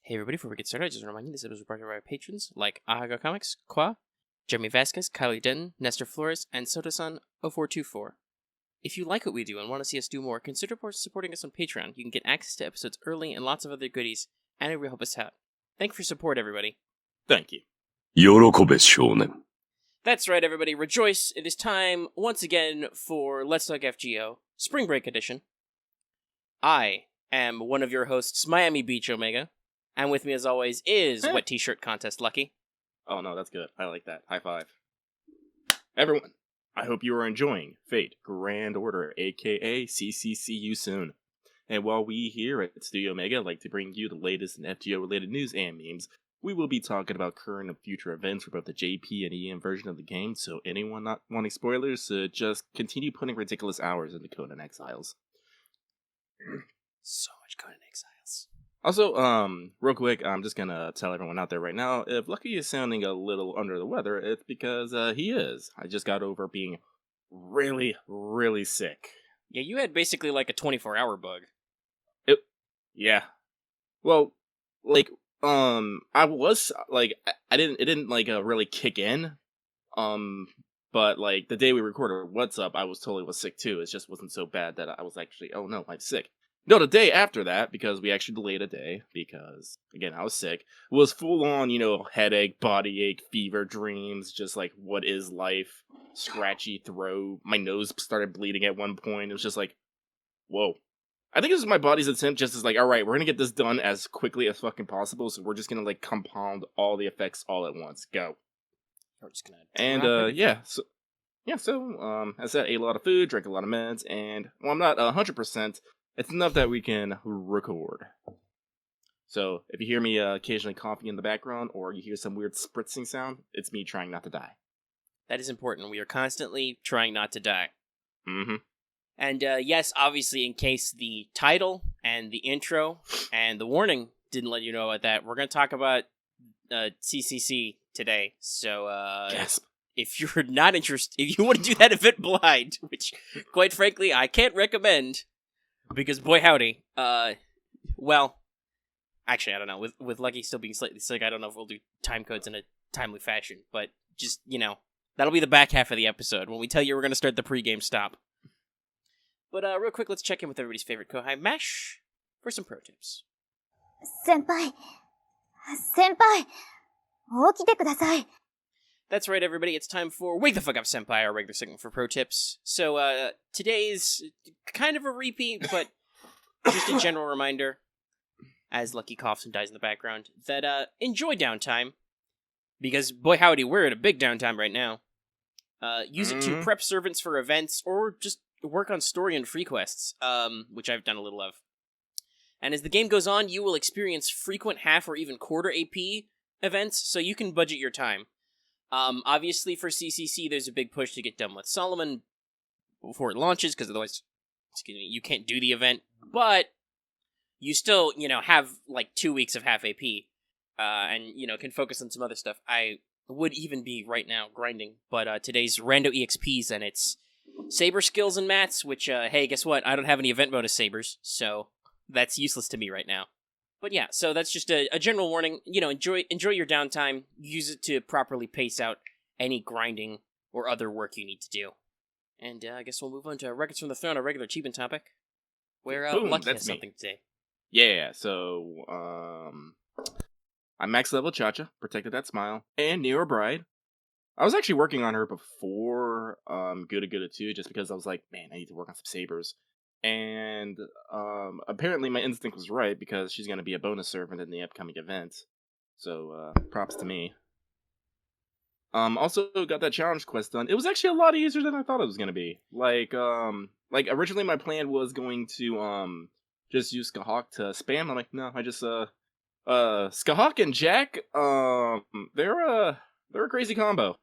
Hey everybody, before we get started, I just want to remind you this episode is brought to you by our patrons like Ahaga Comics, Qua, Jeremy Vasquez, Kylie Denton, Nestor Flores, and Soda-san 0424. If you like what we do and want to see us do more, consider supporting us on Patreon. You can get access to episodes early and lots of other goodies, and it will help us out. Thank you for your support, everybody. Thank you. 喜べ少年 That's right, everybody. Rejoice. It is time, once again, for Let's Talk FGO, Spring Break Edition. I am one of your hosts, Miami Beach Omega, and with me, as always, is Wet T-Shirt Contest Lucky. Oh no, that's good. I like that. High five. Everyone, I hope you are enjoying Fate Grand Order, aka CCCU soon. And while we here at Studio Omega like to bring you the latest in FGO-related news and memes, we will be talking about current and future events for both the JP and EM version of the game, so anyone not wanting spoilers, just continue putting ridiculous hours into Conan Exiles. So much Conan Exiles. Also, real quick, I'm just gonna tell everyone out there right now, if Lucky is sounding a little under the weather, it's because he is. I just got over being really, really sick. Yeah, you had basically like a 24-hour bug. Yeah. Well, like, I was, like, it didn't really kick in, but, like, the day we recorded What's Up, I was sick too. It just wasn't so bad that I was actually, oh no, I'm sick. No, the day after that, because we actually delayed a day, because, again, I was sick, was full-on, headache, body ache, fever, dreams, just like, what is life, scratchy throat, my nose started bleeding at one point, it was just like, whoa. I think this is my body's attempt just as like, alright, we're gonna get this done as quickly as fucking possible, so we're just gonna, like, compound all the effects all at once. Go. We're just gonna and, so, as I said, ate a lot of food, drank a lot of meds, and, well, I'm not 100%, it's enough that we can record. So, if you hear me occasionally coughing in the background, or you hear some weird spritzing sound, it's me trying not to die. That is important. We are constantly trying not to die. Mm-hmm. And yes, obviously, in case the title and the intro and the warning didn't let you know about that, we're going to talk about CCC today. So, Gasp. if you're not interested, if you want to do that event blind, which, quite frankly, I can't recommend, because boy howdy, well, actually, I don't know, with Lucky still being slightly sick, I don't know if we'll do time codes in a timely fashion, but just, that'll be the back half of the episode, when we tell you we're going to start the pregame stop. But real quick, let's check in with everybody's favorite Kohai, Mesh, for some pro tips. 先輩、起きてください。 That's right, everybody. It's time for Wake the Fuck Up Senpai, our regular segment for pro tips. So, today's kind of a repeat, but just a general reminder, as Lucky coughs and dies in the background, that enjoy downtime, because boy howdy, we're at a big downtime right now. Use it to prep servants for events, or just work on story and free quests, which I've done a little of. And as the game goes on, you will experience frequent half or even quarter AP events, so you can budget your time. Obviously, for CCC, there's a big push to get done with Solomon before it launches, because otherwise, you can't do the event. But you still, have like 2 weeks of half AP, and can focus on some other stuff. I would even be right now grinding, but today's rando EXPs, and it's saber skills and mats. Which, hey, guess what? I don't have any event bonus sabers, so that's useless to me right now. But yeah, so that's just a general warning. Enjoy your downtime. Use it to properly pace out any grinding or other work you need to do. And I guess we'll move on to Records from the Throne, a regular achievement topic, where Boom, Lucky that's has me. something to say. Yeah, so, I max level Cha-Cha, protected that smile, and Nero Bride. I was actually working on her before Gouda 2, just because I was like, man, I need to work on some sabers. And apparently my instinct was right, because she's going to be a bonus servant in the upcoming event. So, props to me. Also got that challenge quest done. It was actually a lot easier than I thought it was going to be. Like originally my plan was going to, just use Skahawk to spam. I'm like, no, I just, Skahawk and Jack, they're a crazy combo.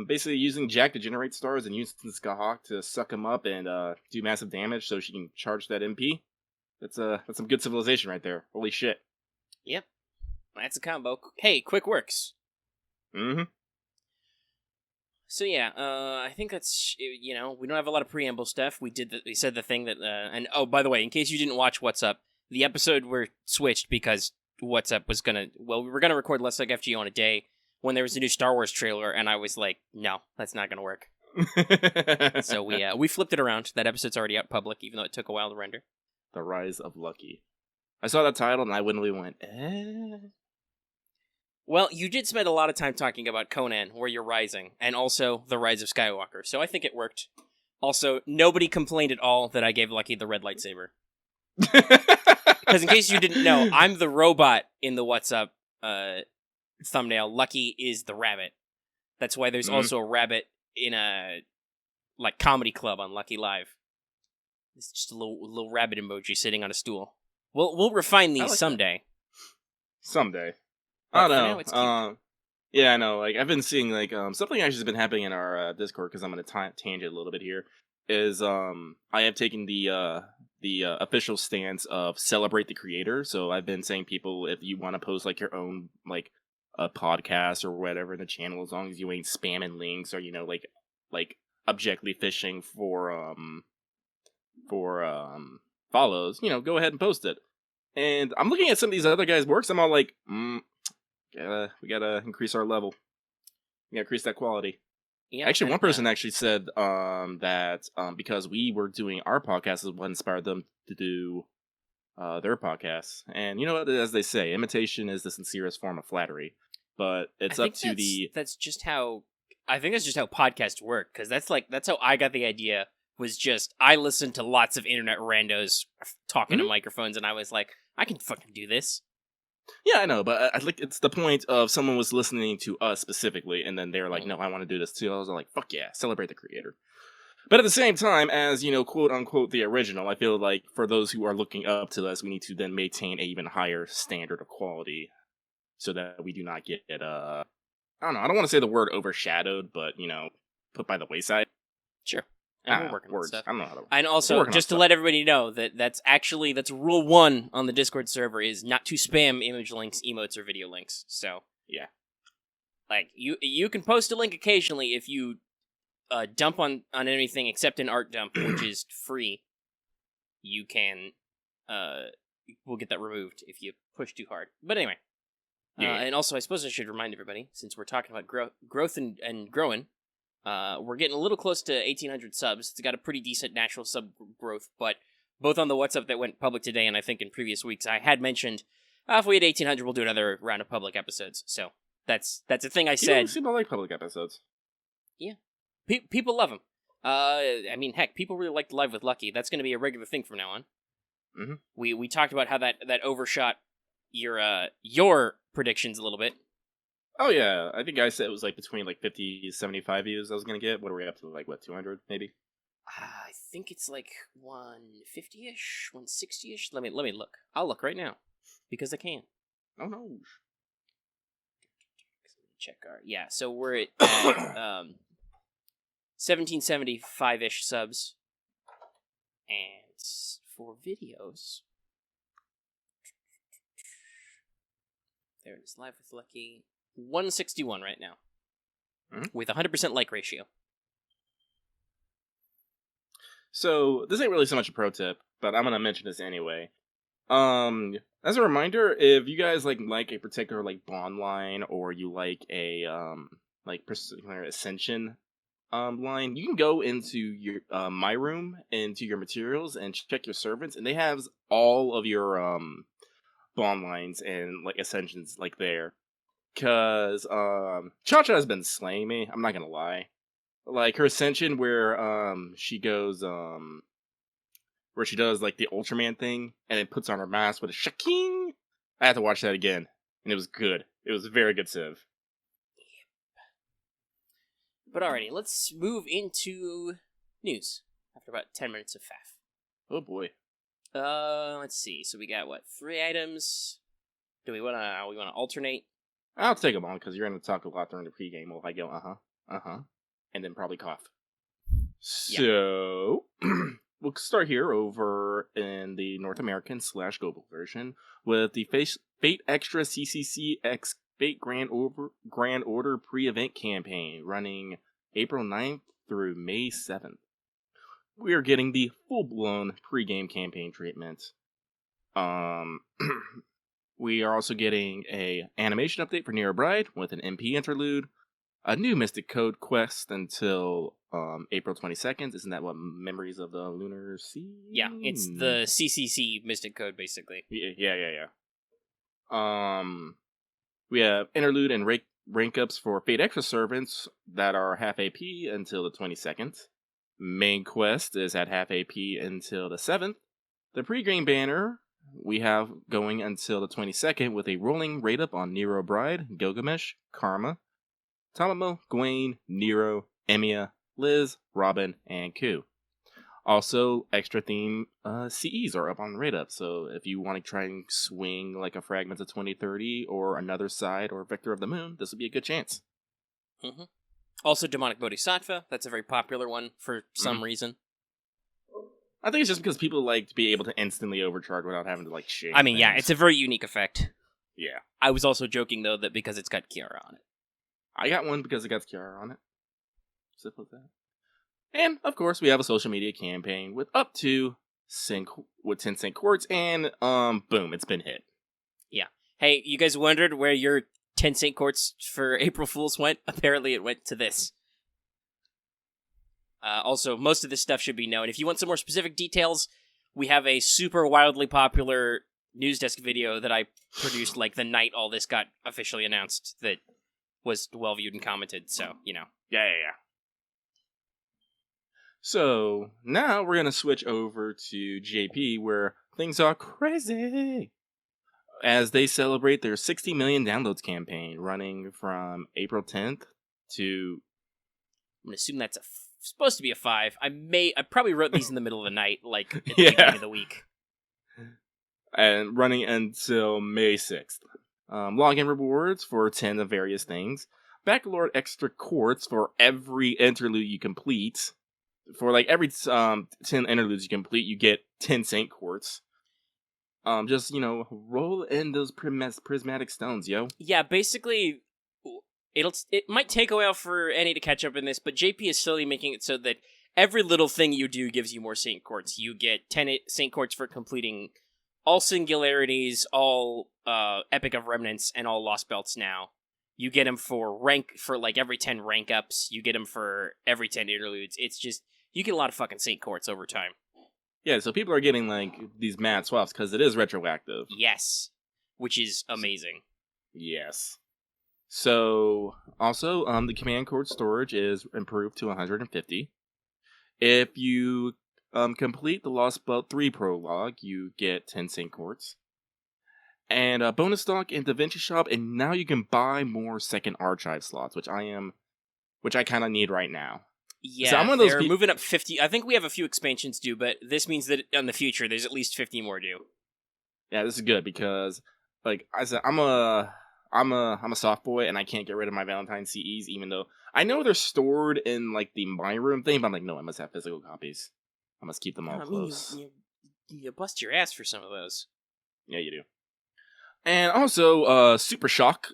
Basically using Jack to generate stars and using Skahawk to suck him up and do massive damage so she can charge that MP. That's some good civilization right there. Holy shit. Yep. That's a combo. Hey, quick works. Mm-hmm. So yeah, I think that's, we don't have a lot of preamble stuff. We said the thing that, and oh, by the way, in case you didn't watch What's Up, the episode were switched because What's Up was gonna. Well, we were gonna record Let's Like FGO on a day when there was a new Star Wars trailer, and I was like, no, that's not gonna work. So we flipped it around. That episode's already out public, even though it took a while to render. The Rise of Lucky. I saw that title and I literally went, Well, you did spend a lot of time talking about Conan, where you're rising, and also The Rise of Skywalker, so I think it worked. Also, nobody complained at all that I gave Lucky the red lightsaber. Because in case you didn't know, I'm the robot in the What's Up thumbnail. Lucky is the rabbit. That's why there's also a rabbit in a comedy club on Lucky Live. It's just a little rabbit emoji sitting on a stool. We'll refine these someday. Someday. But I for now, don't it's know. cute. Yeah, I know. Like I've been seeing something actually has been happening in our Discord because I'm going to tangent a little bit here. Is I have taken the official stance of celebrate the creator. So I've been saying people, if you want to post like your own like a podcast or whatever in the channel, as long as you ain't spamming links or like objectively fishing for follows, go ahead and post it. And I'm looking at some of these other guys' works. I'm all like, we gotta increase our level. We gotta increase that quality. Yeah, actually, one person actually said that because we were doing our podcast is what inspired them to do their podcasts. And you know what, as they say, imitation is the sincerest form of flattery. But it's up to the. That's just how. I think that's just how podcasts work. Because that's how I got the idea. Was just I listened to lots of internet randos talking to microphones, and I was like, I can fucking do this. Yeah, I know, but I think it's the point of someone was listening to us specifically, and then they were like, no, I want to do this too. I was like, fuck yeah, celebrate the creator. But at the same time, as, quote unquote, the original, I feel like for those who are looking up to us, we need to then maintain an even higher standard of quality so that we do not get, I don't know, I don't want to say the word overshadowed, but, put by the wayside. Sure. And we're working on words. stuff. I don't know how to. And also, just to let everybody know that's rule 1 on the Discord server is not to spam image links, emotes, or video links. So yeah, like you can post a link occasionally if you dump on anything except an art dump, which is free. You can we'll get that removed if you push too hard. But anyway, and also I suppose I should remind everybody, since we're talking about growth and growing. We're getting a little close to 1,800 subs. It's got a pretty decent natural sub growth, but both on the What's Up that went public today and I think in previous weeks, I had mentioned if we had 1,800, we'll do another round of public episodes. So that's a thing I said. You seem to like public episodes. Yeah, people love them. I mean, heck, people really like Live with Lucky. That's going to be a regular thing from now on. Mm-hmm. We talked about how that overshot your predictions a little bit. Oh, yeah. I think I said it was between 50 to 75 views I was going to get. What are we up to? 200 maybe? I think it's 150-ish, 160-ish. Let me look. I'll look right now because I can. Oh, no. Check our... Yeah, so we're at 1775-ish subs. And for videos... There it is, Live with Lucky... 161 right now, with 100% like ratio. So this ain't really so much a pro tip, but I'm gonna mention this anyway. As a reminder, if you guys like a particular bond line, or you like a particular ascension line, you can go into your my room, into your materials, and check your servants, and they have all of your bond lines and ascensions there. Because Cha-Cha has been slaying me, I'm not gonna lie. Her ascension where she goes where she does the Ultraman thing and it puts on her mask with a shaking. I had to watch that again, and it was good. It was a very good civ. But alrighty, let's move into news after about 10 minutes of faff. Oh boy. Let's see. So we got 3 items. Do we wanna alternate? I'll take them on, because you're going to talk a lot during the pregame while I go, and then probably cough. So, we'll start here over in the North American / global version with the Fate Extra CCC X Fate Grand Order pre-event campaign running April 9th through May 7th. We are getting the full-blown pregame campaign treatment. We are also getting a animation update for Nero Bride with an MP interlude, a new Mystic Code quest until April 22nd. Isn't that what Memories of the Lunar Sea? Yeah, it's the CCC Mystic Code, basically. Yeah. We have interlude and rank ups for Fate Extra servants that are half AP until the 22nd. Main quest is at half AP until the 7th. The pre-game banner we have going until the 22nd with a rolling rate up on Nero Bride, Gilgamesh, Karma, Tamamo, Gwaine, Nero, Emiya, Liz, Robin, and Ku. Also, extra theme CEs are up on rate up, so if you want to try and swing like a Fragments of 2030 or Another Side or Vector of the Moon, this would be a good chance. Mm-hmm. Also, Demonic Bodhisattva, that's a very popular one for some reason. I think it's just because people like to be able to instantly overcharge without having to like shake. I mean, yeah, it's a very unique effect. Yeah. I was also joking, though, that because it's got Kiara on it. I got one because it got Kiara on it. Simple as that. And, of course, we have a social media campaign with up to 10 Sync Quartz, and, boom, it's been hit. Yeah. Hey, you guys wondered where your 10 Sync Quartz for April Fools went? Apparently it went to this. Also, most of this stuff should be known. If you want some more specific details, we have a super wildly popular news desk video that I produced like the night all this got officially announced that was well viewed and commented, so, you know. Yeah. So, now we're going to switch over to JP, where things are crazy, as they celebrate their 60 million downloads campaign, running from April 10th to... I'm going to assume that's supposed to be a 5. I probably wrote these in the middle of the night, like, at the beginning of the week. And running until May 6th. Login rewards for 10 of various things. Baccalaureate extra quartz for every interlude you complete. For like every 10 interludes you complete, you get 10 Saint Quartz. Just, roll in those prismatic stones, yo. Yeah, basically, it might take a while for any to catch up in this, but JP is slowly making it so that every little thing you do gives you more Saint Quartz. You get 10 Saint Quartz for completing all Singularities, all Epic of Remnants, and all Lost Belts now. You get them for like every 10 rank ups. You get them for every 10 interludes. It's just, you get a lot of fucking Saint Quartz over time. Yeah, so people are getting like these mad swaps because it is retroactive. Yes, which is amazing. Yes. So, also, the command cord storage is improved to 150. If you complete the Lost Belt 3 prologue, you get 10 Saint Quartz. And bonus stock in DaVinci Shop, and now you can buy more second archive slots, which I kind of need right now. Yeah, so I'm one of those they're moving up 50. I think we have a few expansions due, but this means that in the future, there's at least 50 more due. Yeah, this is good because, like I said, I'm a soft boy, and I can't get rid of my Valentine CEs, even though I know they're stored in like the My Room thing. But I'm like, no, I must have physical copies. I must keep them all close. You bust your ass for some of those. Yeah, you do. And also, Super Shock,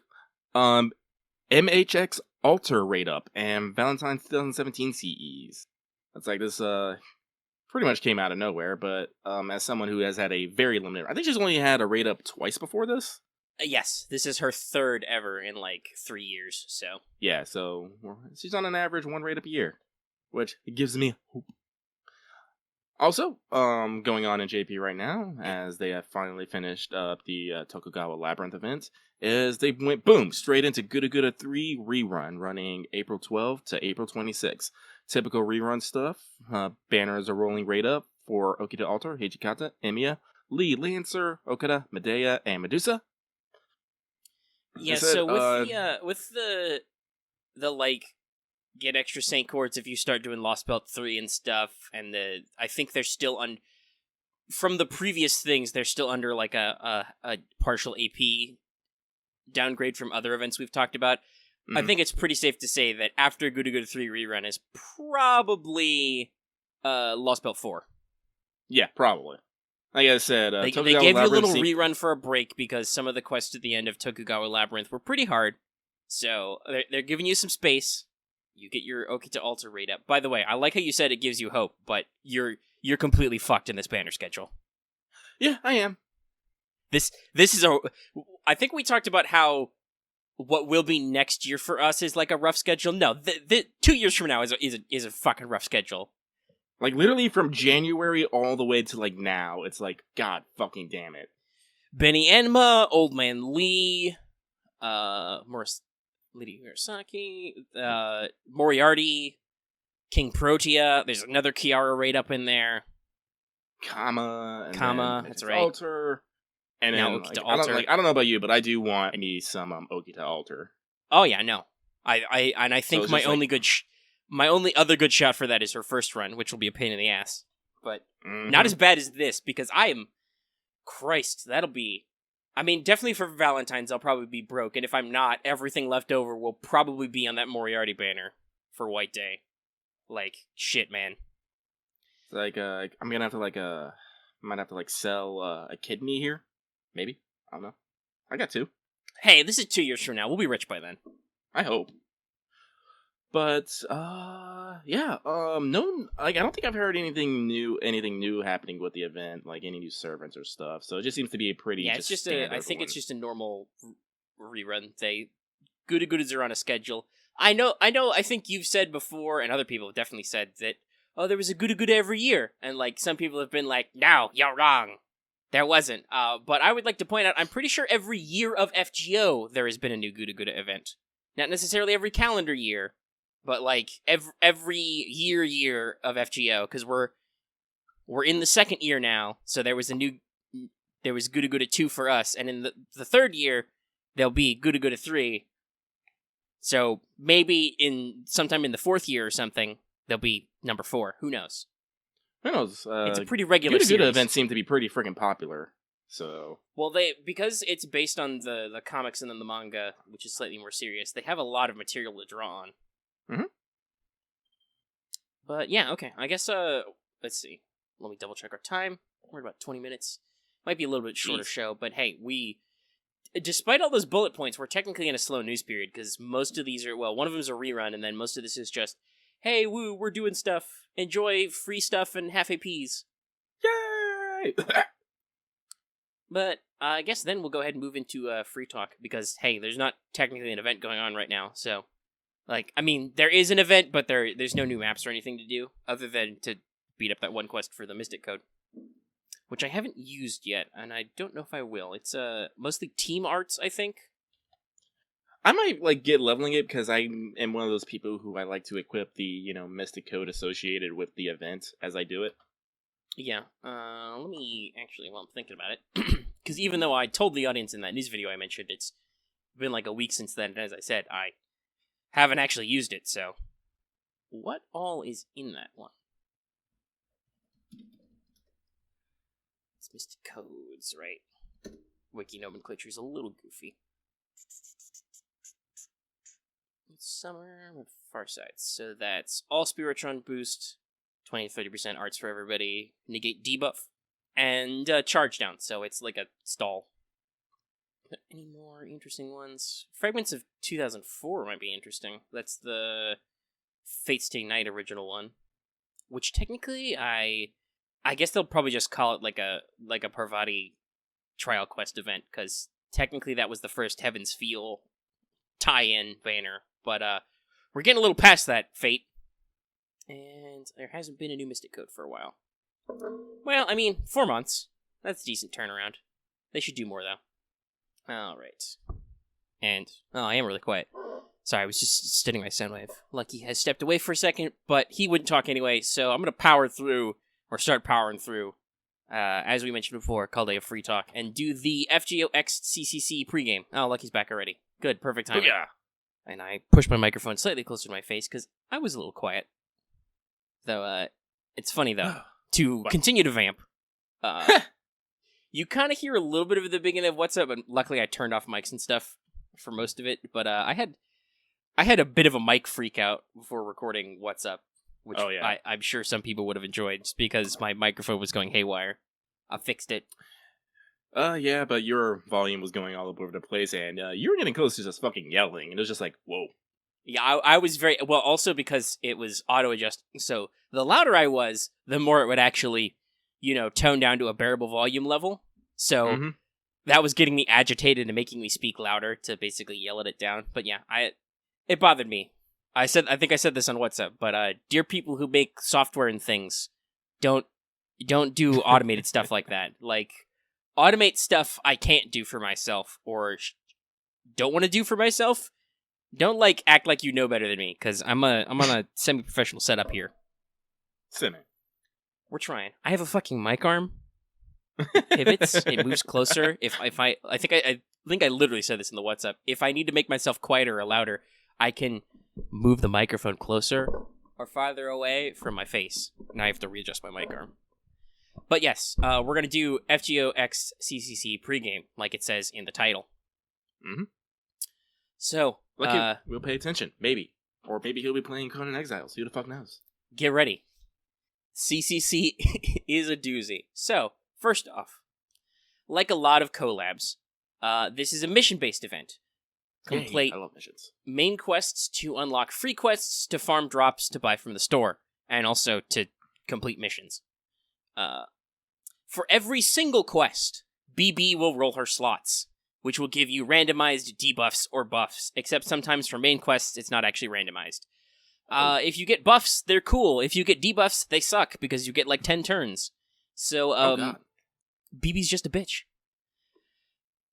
MHX Alter rate up, and Valentine's 2017 CEs. That's like this, pretty much came out of nowhere, but as someone who has had a very limited... I think she's only had a rate up twice before this? Yes, this is her third ever in like 3 years, so... Yeah, so she's on an average 1 rate up a year, which gives me hope. Also, going on in JP right now, as they have finally finished up the Tokugawa Labyrinth event, is they went, boom, straight into Guda 3 rerun, running April 12th to April 26th. Typical rerun stuff. Banners are rolling right up for Okita Alter, Hijikata, Emiya, Lee Lancer, Okada, Medea, and Medusa. Yeah, Said, so with the like... get extra Saint Quartz if you start doing Lost Belt 3 and stuff, and I think they're still from the previous things, they're still under like a partial AP downgrade from other events we've talked about. Mm-hmm. I think it's pretty safe to say that after Guda 3 rerun is probably Lost Belt 4. Yeah, probably. Like I said, they gave you a little rerun for a break because some of the quests at the end of Tokugawa Labyrinth were pretty hard, so they're giving you some space. You get your Okita Alter rate up. By the way, I like how you said it gives you hope, but you're completely fucked in this banner schedule. Yeah, I am. This is I think we talked about how what will be next year for us is like a rough schedule. No, 2 years from now is a fucking rough schedule. Like, literally from January all the way to, like, now, it's like, God fucking damn it. Benny Enma, Old Man Lee, Lady Murasaki, Moriarty, King Protea. There's another Kiara raid up in there. Kama, That's right. Alter, and now then, Okita like, Alter. I don't know about you, but I do want some Okita Alter. Oh yeah, no. I think So my it's only my only other good shot for that is her first run, which will be a pain in the ass. But not as bad as this, because Christ, that'll be... I mean, definitely for Valentine's, I'll probably be broke, and if I'm not, everything left over will probably be on that Moriarty banner for White Day. Like, shit, man. Like, I'm gonna have to, might have to, sell a kidney here. Maybe. I don't know. I got 2. Hey, this is 2 years from now. We'll be rich by then. I hope. But, yeah, no, I don't think I've heard anything new happening with the event, like any new servants or stuff, so it just seems to be a pretty, it's just I think it's just a normal rerun. Gudas are on a schedule. I think you've said before, and other people have definitely said that, oh, there was a Guda every year, and, like, some people have been like, no, you're wrong. There wasn't. But I would like to point out, I'm pretty sure every year of FGO, there has been a new Guda event. Not necessarily every calendar year, but, like, every year of FGO, because we're in the second year now, so there was Guda 2 for us, and in the third year, there'll be Guda 3, so maybe sometime in the fourth year or something, there'll be number 4, who knows? Who knows? It's a pretty regular series. Guda events seem to be pretty freaking popular, so... Well, because it's based on the comics and then the manga, which is slightly more serious, they have a lot of material to draw on. Mm-hmm. But yeah, okay. I guess, let's see. Let me double check our time. We're at about 20 minutes. Might be a little bit shorter show, but hey, despite all those bullet points, we're technically in a slow news period, because most of these are, well, one of them is a rerun, and then most of this is just, hey, woo, we're doing stuff. Enjoy free stuff and half APs. Yay! But I guess then we'll go ahead and move into free talk, because, hey, there's not technically an event going on right now, so... Like, I mean, there is an event, but there's no new maps or anything to do, other than to beat up that one quest for the Mystic Code. Which I haven't used yet, and I don't know if I will. It's mostly team arts, I think. I might, get leveling it, because I am one of those people who I like to equip the, Mystic Code associated with the event as I do it. Yeah, let me, actually, while I'm thinking about it, because even though I told the audience in that news video I mentioned, it's been like a week since then, and as I said, I haven't actually used it, so... What all is in that one? It's Mystic Codes, right? Wiki nomenclature is a little goofy. Summer with Farsight. So that's all Spiritron boost, 20-30% arts for everybody, negate debuff, and charge down, so it's like a stall. But any more interesting ones? Fragments of 2004 might be interesting. That's the Fate's Stay Night original one, which technically I guess they'll probably just call it like a Parvati trial quest event, because technically that was the first Heaven's Feel tie-in banner. But we're getting a little past that, Fate, and there hasn't been a new Mystic Code for a while. Well, I mean, 4 months. That's a decent turnaround. They should do more though. Alright. And, I am really quiet. Sorry, I was just studying my sound wave. Lucky has stepped away for a second, but he wouldn't talk anyway, so I'm going to start powering through, as we mentioned before, called a free talk, and do the FGO X CCC pregame. Oh, Lucky's back already. Good, perfect timing. Yeah. And I pushed my microphone slightly closer to my face, because I was a little quiet. Though, it's funny, though, to continue to vamp. You kind of hear a little bit of the beginning of What's Up, but luckily I turned off mics and stuff for most of it. But I had a bit of a mic freak out before recording What's Up, which I'm sure some people would have enjoyed, just because my microphone was going haywire. I fixed it. Yeah, but your volume was going all over the place, and you were getting close to just fucking yelling, and it was just like, whoa. Yeah, I was very... Well, also because it was auto-adjusting, so the louder I was, the more it would actually, tone down to a bearable volume level. So, that was getting me agitated and making me speak louder to basically yell it down. But yeah, it bothered me. I think I said this on WhatsApp, but dear people who make software and things, don't do automated stuff like that. Like, automate stuff I can't do for myself or don't want to do for myself. Don't like act like you know better than me, because I'm on a semi-professional setup here. Semi. We're trying. I have a fucking mic arm. Pivots. It moves closer. If I think I literally said this in the WhatsApp. If I need to make myself quieter or louder, I can move the microphone closer or farther away from my face. Now I have to readjust my mic arm. But yes, we're gonna do FGO X CCC pregame, like it says in the title. Mm-hmm. So, Lucky we'll pay attention, maybe, or maybe he'll be playing Conan Exiles. Who the fuck knows? Get ready. CCC is a doozy. So, first off, like a lot of collabs, this is a mission-based event. Complete I love missions. main quests to unlock free quests to farm drops to buy from the store, and also to complete missions. For every single quest, BB will roll her slots, which will give you randomized debuffs or buffs, except sometimes for main quests, it's not actually randomized. If you get buffs, they're cool. If you get debuffs, they suck, because you get like 10 turns. So, BB's just a bitch.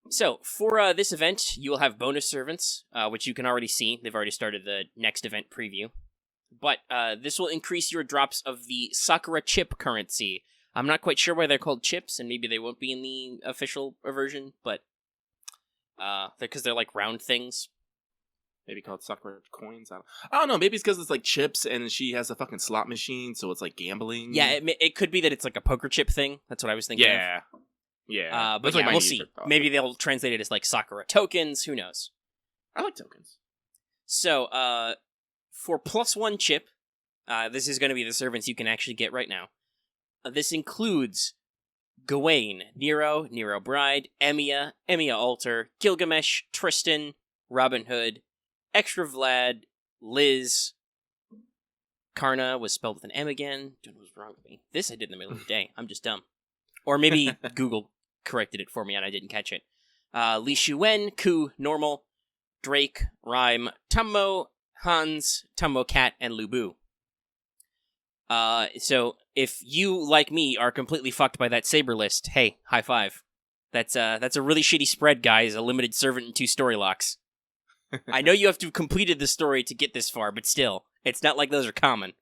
So, for this event, you will have bonus servants, which you can already see. They've already started the next event preview. But this will increase your drops of the Sakura chip currency. I'm not quite sure why they're called chips, and maybe they won't be in the official version, but because they're like round things. Maybe called Sakura coins. I don't know. Maybe it's because it's like chips, and she has a fucking slot machine, so it's like gambling. Yeah, it could be that it's like a poker chip thing. That's what I was thinking. Yeah, yeah. But yeah, we'll see. Maybe they'll translate it as like Sakura tokens. Who knows? I like tokens. So, for +1 chip, this is going to be the servants you can actually get right now. This includes Gawain, Nero, Nero Bride, Emiya, Emiya Alter, Gilgamesh, Tristan, Robin Hood, Extra Vlad, Liz. Karna was spelled with an M again. Don't know what's wrong with me. This I did in the middle of the day. I'm just dumb. Or maybe Google corrected it for me and I didn't catch it. Li Shuwen, Ku, Normal, Drake, Rhyme, Tummo, Hans, Tummo Cat, and Lubu. So if you, like me, are completely fucked by that Saber list, hey, high five. That's a really shitty spread, guys. A limited servant and 2 story locks. I know you have to have completed the story to get this far, but still, it's not like those are common.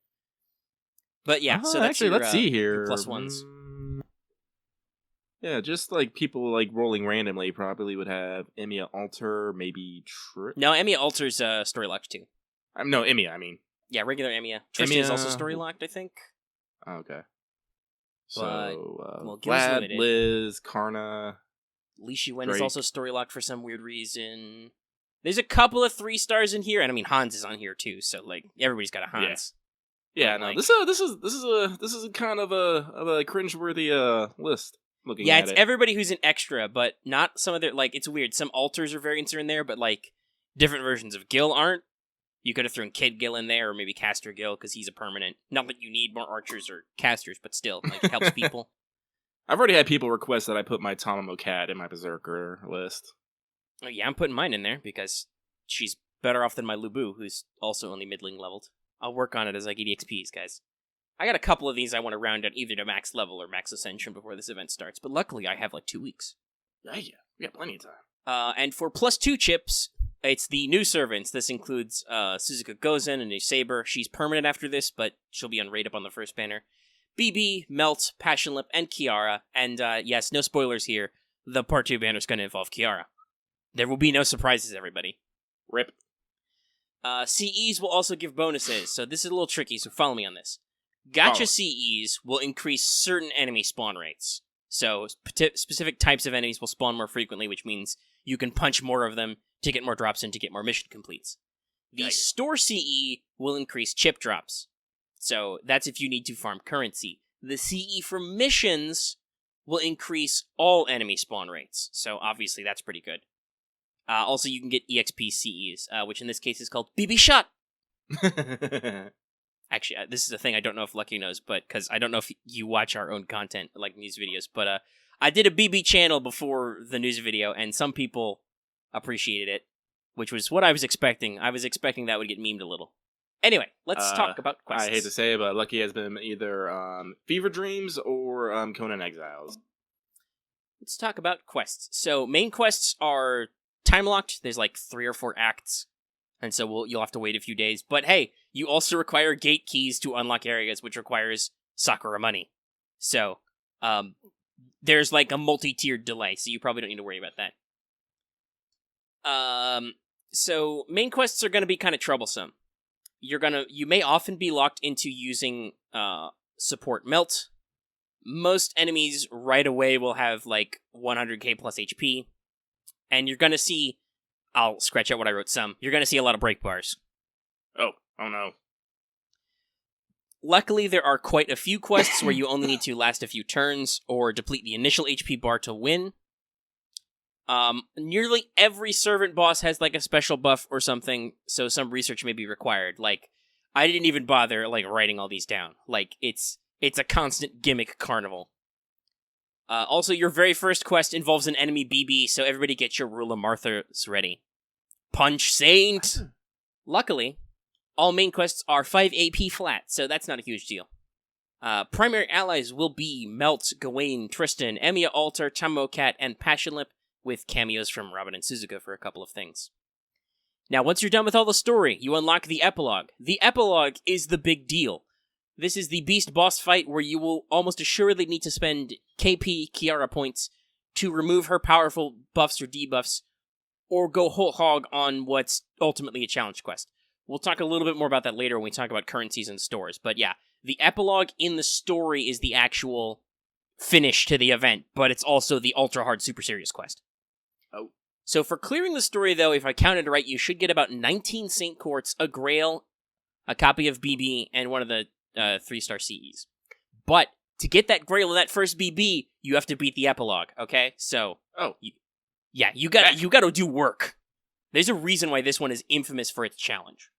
But yeah, so that's actually, let's see here. +1s. Yeah, just like people like rolling randomly probably would have Emiya Alter, maybe No, Emiya Alter's story locked too. No, Emiya, I mean. Yeah, regular Emiya. Tristan is also story locked, I think. Oh, okay. But, So, Gil's Vlad, limited. Liz, Karna. Li Shuwen Drake. is also story locked for some weird reason. There's a couple of 3 stars in here, and I mean Hans is on here too. So like everybody's got a Hans. Yeah, But, no, like- this is a kind of a cringeworthy list. Looking Yeah, at it's it. everybody who's an extra, but not some of their, like, it's weird. Some alters or variants are in there, but like different versions of Gil aren't. You could have thrown Kid Gil in there, or maybe Caster Gil, because he's a permanent. Not that you need more archers or casters, but still, like, it helps people. I've already had people request that I put my Tomomo Cat in my Berserker list. Oh, yeah, I'm putting mine in there, because she's better off than my Lubu, who's also only middling leveled. I'll work on it as I get EXPs, guys. I got a couple of these I want to round out either to max level or max ascension before this event starts, but luckily I have like 2 weeks. Yeah, we got plenty of time. And for +2 chips, it's the new servants. This includes Suzuka Gozen, a new Saber. She's permanent after this, but she'll be on raid up on the first banner. BB, Melt, Passionlip, and Kiara. And yes, no spoilers here. The Part 2 banner is going to involve Kiara. There will be no surprises, everybody. Rip. CEs will also give bonuses, so this is a little tricky, so follow me on this. Gacha CEs will increase certain enemy spawn rates. So, specific types of enemies will spawn more frequently, which means you can punch more of them to get more drops in to get more mission completes. The store CE will increase chip drops. So, that's if you need to farm currency. The CE for missions will increase all enemy spawn rates. So, obviously, that's pretty good. Also, you can get EXP CEs, which in this case is called BB Shot. Actually, this is a thing I don't know if Lucky knows, but because I don't know if you watch our own content, like in these videos, but I did a BB channel before the news video, and some people appreciated it, which was what I was expecting. I was expecting that would get memed a little. Anyway, let's talk about quests. I hate to say it, but Lucky has been either Fever Dreams or Conan Exiles. Let's talk about quests. So, main quests are time-locked. There's like 3 or 4 acts, and so you'll have to wait a few days. But hey, you also require gate keys to unlock areas, which requires Sakura money. So, there's like a multi-tiered delay, so you probably don't need to worry about that. So, main quests are going to be kind of troublesome. You may often be locked into using support melt. Most enemies right away will have like 100k plus HP, and you're gonna see, I'll scratch out what I wrote you're gonna see a lot of break bars. Oh no. Luckily, there are quite a few quests where you only need to last a few turns or deplete the initial HP bar to win. Nearly every servant boss has like a special buff or something, so some research may be required. Like, I didn't even bother like writing all these down. Like, it's a constant gimmick carnival. Also, your very first quest involves an enemy BB, so everybody get your Rule of Marthas ready. Punch Saint! Luckily, all main quests are 5 AP flat, so that's not a huge deal. Primary allies will be Melt, Gawain, Tristan, Emiya Alter, Tamokat, and Passionlip, with cameos from Robin and Suzuka for a couple of things. Now, once you're done with all the story, you unlock the epilogue. The epilogue is the big deal. This is the beast boss fight where you will almost assuredly need to spend KP Kiara points to remove her powerful buffs or debuffs, or go whole hog on what's ultimately a challenge quest. We'll talk a little bit more about that later when we talk about currencies and stores, but yeah, the epilogue in the story is the actual finish to the event, but it's also the ultra-hard super serious quest. Oh. So for clearing the story, though, if I counted right, you should get about 19 Saint Quartz, a Grail, a copy of BB, and one of the 3-star CEs. But to get that Grail and that first BB, you have to beat the epilogue, okay? So, you gotta do work. There's a reason why this one is infamous for its challenge.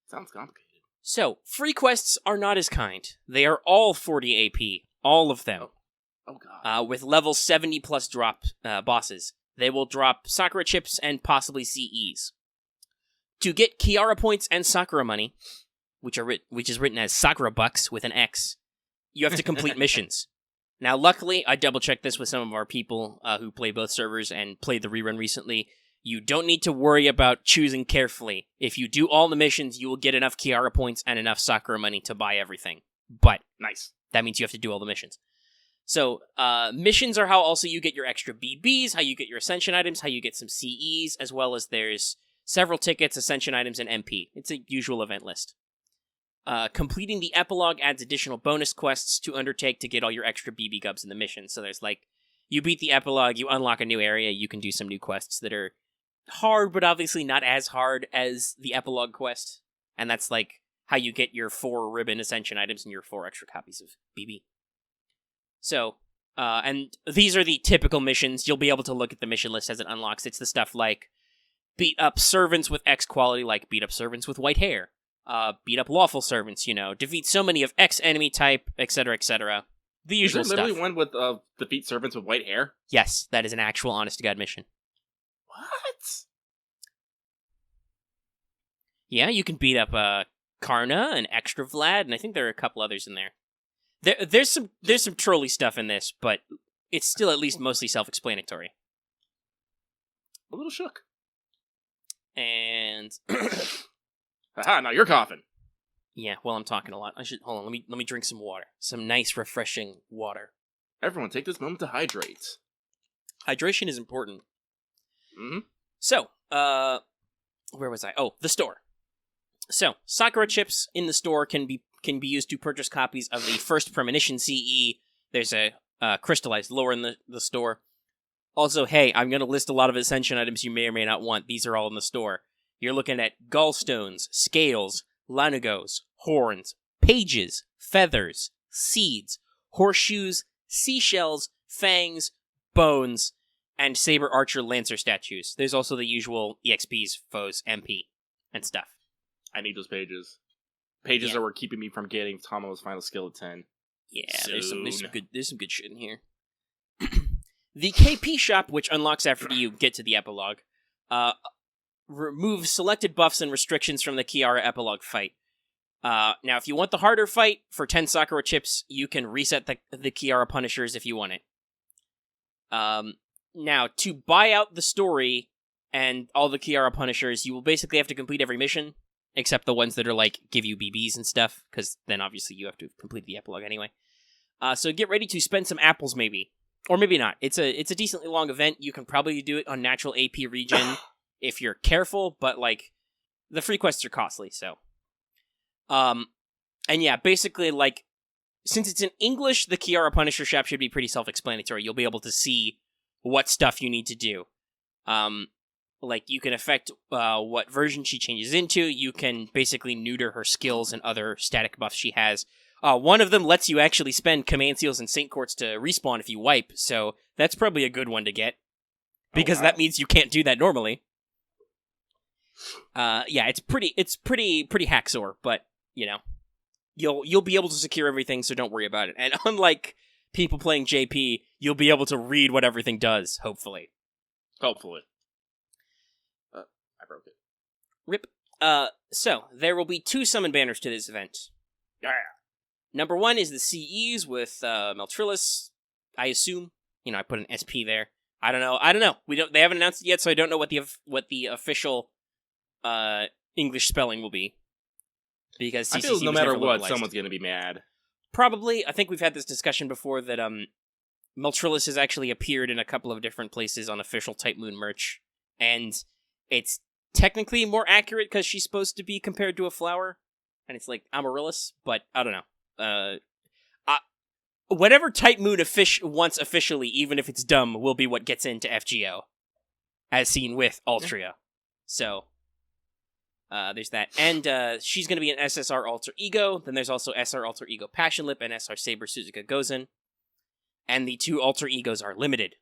Sounds complicated. So, free quests are not as kind. They are all 40 AP, all of them. Oh god. With level 70 plus drop bosses. They will drop Sakura chips and possibly CEs. To get Kiara points and Sakura money, which is written as Sakura bucks with an X, you have to complete missions. Now, luckily, I double-checked this with some of our people who play both servers and played the rerun recently. You don't need to worry about choosing carefully. If you do all the missions, you will get enough Kiara points and enough Sakura money to buy everything. But nice. That means you have to do all the missions. So, missions are how also you get your extra BBs, how you get your Ascension items, how you get some CEs, as well as there's several tickets, Ascension items, and MP. It's a usual event list. Completing the epilogue adds additional bonus quests to undertake to get all your extra BB gubs in the mission. So there's like, you beat the epilogue, you unlock a new area, you can do some new quests that are hard, but obviously not as hard as the epilogue quest. And that's like how you get your 4 ribbon Ascension items and your 4 extra copies of BB. So, and these are the typical missions. You'll be able to look at the mission list as it unlocks. It's the stuff like beat up servants with X quality, like beat up servants with white hair. Beat up lawful servants, defeat so many of X enemy type, etc., etc. The usual stuff. Is there literally one with defeat servants with white hair? Yes, that is an actual honest-to-God mission. What? Yeah, you can beat up Karna and Extra Vlad, and I think there are a couple others in there. There's some trolley stuff in this, but it's still at least mostly self-explanatory. A little shook. And haha, now you're coughing. Yeah, well, I'm talking a lot. Hold on. Let me drink some water. Some nice, refreshing water. Everyone, take this moment to hydrate. Hydration is important. Mm-hmm. So, where was I? Oh, the store. So, Sakura chips in the store can be used to purchase copies of the first premonition CE. There's a crystallized lore in the store. Also, hey, I'm going to list a lot of Ascension items you may or may not want. These are all in the store. You're looking at gallstones, scales, lanugos, horns, pages, feathers, seeds, horseshoes, seashells, fangs, bones, and saber archer lancer statues. There's also the usual EXPs, foes, MP, and stuff. I need those pages. Pages that were keeping me from getting Tomo's final skill at 10. Yeah, there's some good shit in here. The KP shop, which unlocks after you get to the epilogue, removes selected buffs and restrictions from the Kiara epilogue fight. Now, if you want the harder fight, for 10 Sakura chips, you can reset the Kiara Punishers if you want it. Now, to buy out the story and all the Kiara Punishers, you will basically have to complete every mission, except the ones that are, like, give you BBs and stuff, because then obviously you have to complete the epilogue anyway. So get ready to spend some apples, maybe. Or maybe not. It's a decently long event. You can probably do it on natural AP regen if you're careful, but, like, the free quests are costly, so... and yeah, basically, like, since it's in English, the Kiara Punisher shop should be pretty self-explanatory. You'll be able to see what stuff you need to do. Like, you can affect what version she changes into. You can basically neuter her skills and other static buffs she has. One of them lets you actually spend Command Seals and Saint Courts to respawn if you wipe, so that's probably a good one to get. Because that means you can't do that normally. Yeah, it's pretty hacksaw, but, you know, you'll be able to secure everything, so don't worry about it. And unlike people playing JP, you'll be able to read what everything does, hopefully. Hopefully. I broke it. Rip. So, there will be 2 summon banners to this event. Yeah. Number 1 is the CEs with Meltrillis, I assume. You know, I put an SP there. I don't know. They haven't announced it yet, so I don't know what the official English spelling will be. Because CCC I feel no was matter never what, localized. someone's gonna be mad. Probably. I think we've had this discussion before that Meltrillis has actually appeared in a couple of different places on official Type Moon merch, and it's technically more accurate because she's supposed to be compared to a flower, and it's like Amaryllis, but I don't know. Whatever Type Moon wants officially, even if it's dumb, will be what gets into FGO, as seen with Altria. So, there's that. And she's going to be an SSR Alter Ego. Then there's also SR Alter Ego Passion Lip and SR Saber Suzuka Gozen. And the 2 Alter Egos are limited.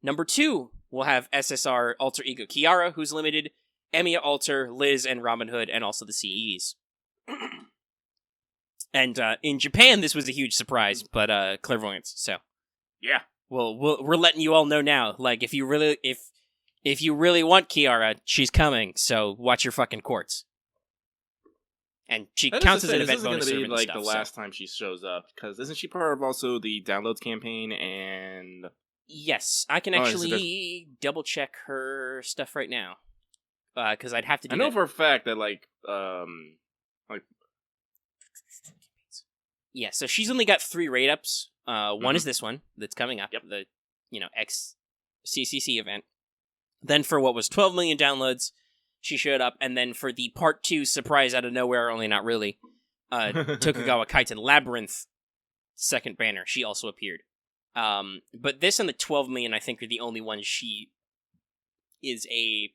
Number 2, we'll have SSR Alter Ego Kiara, who's limited, Emiya Alter, Liz, and Robin Hood, and also the CEs. And in Japan, this was a huge surprise, but clairvoyance. So, yeah, we're letting you all know now. Like, if you really want Kiara, she's coming. So watch your fucking courts. And she counts as an event bonus. This is going to be like the last time she shows up, because isn't she part of also the downloads campaign? And yes, I can actually double check her stuff right now. Because I'd have to do. I know for a fact that yeah, so she's only got 3 raid ups. One is this one that's coming up, the X CCC event. Then for what was 12 million downloads, she showed up, and then for the part 2 surprise out of nowhere, only not really, Tokugawa Kaiten Labyrinth second banner, she also appeared. But this and the 12 million, I think, are the only ones she is a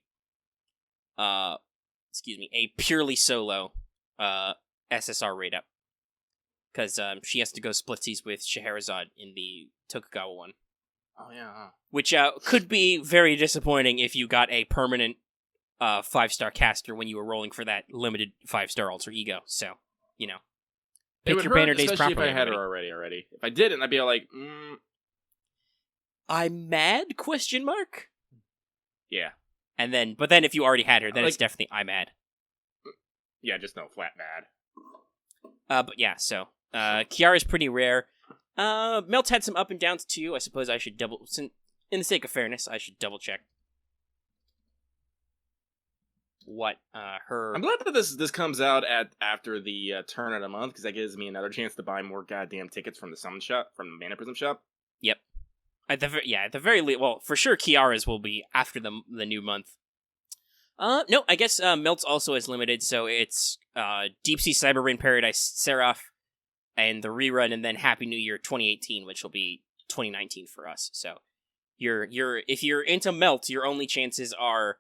purely solo SSR raid up. Because she has to go splitsies with Scheherazade in the Tokugawa one. Oh, yeah. Which could be very disappointing if you got a permanent 5-star caster when you were rolling for that limited 5-star alter ego. So, you know. Pick your banner days properly. Especially if I had her already. If I didn't, I'd be like, I'm mad? Question mark? Yeah. But then if you already had her, then it's definitely I'm mad. Yeah, just no flat mad. But yeah, so Kiara's pretty rare. Melt had some up and downs too. I suppose I should in the sake of fairness, I should double check what her. I'm glad that this comes out after the turn of the month, because that gives me another chance to buy more goddamn tickets from the summon shop, from the Mana Prism shop. Yep. At the very least, well, for sure Kiara's will be after the new month. No, I guess Melt's also is limited, so it's Deep Sea Cyber Rain Paradise Seraph and the rerun, and then Happy New Year 2018, which will be 2019 for us. So if you're into Melt, your only chances are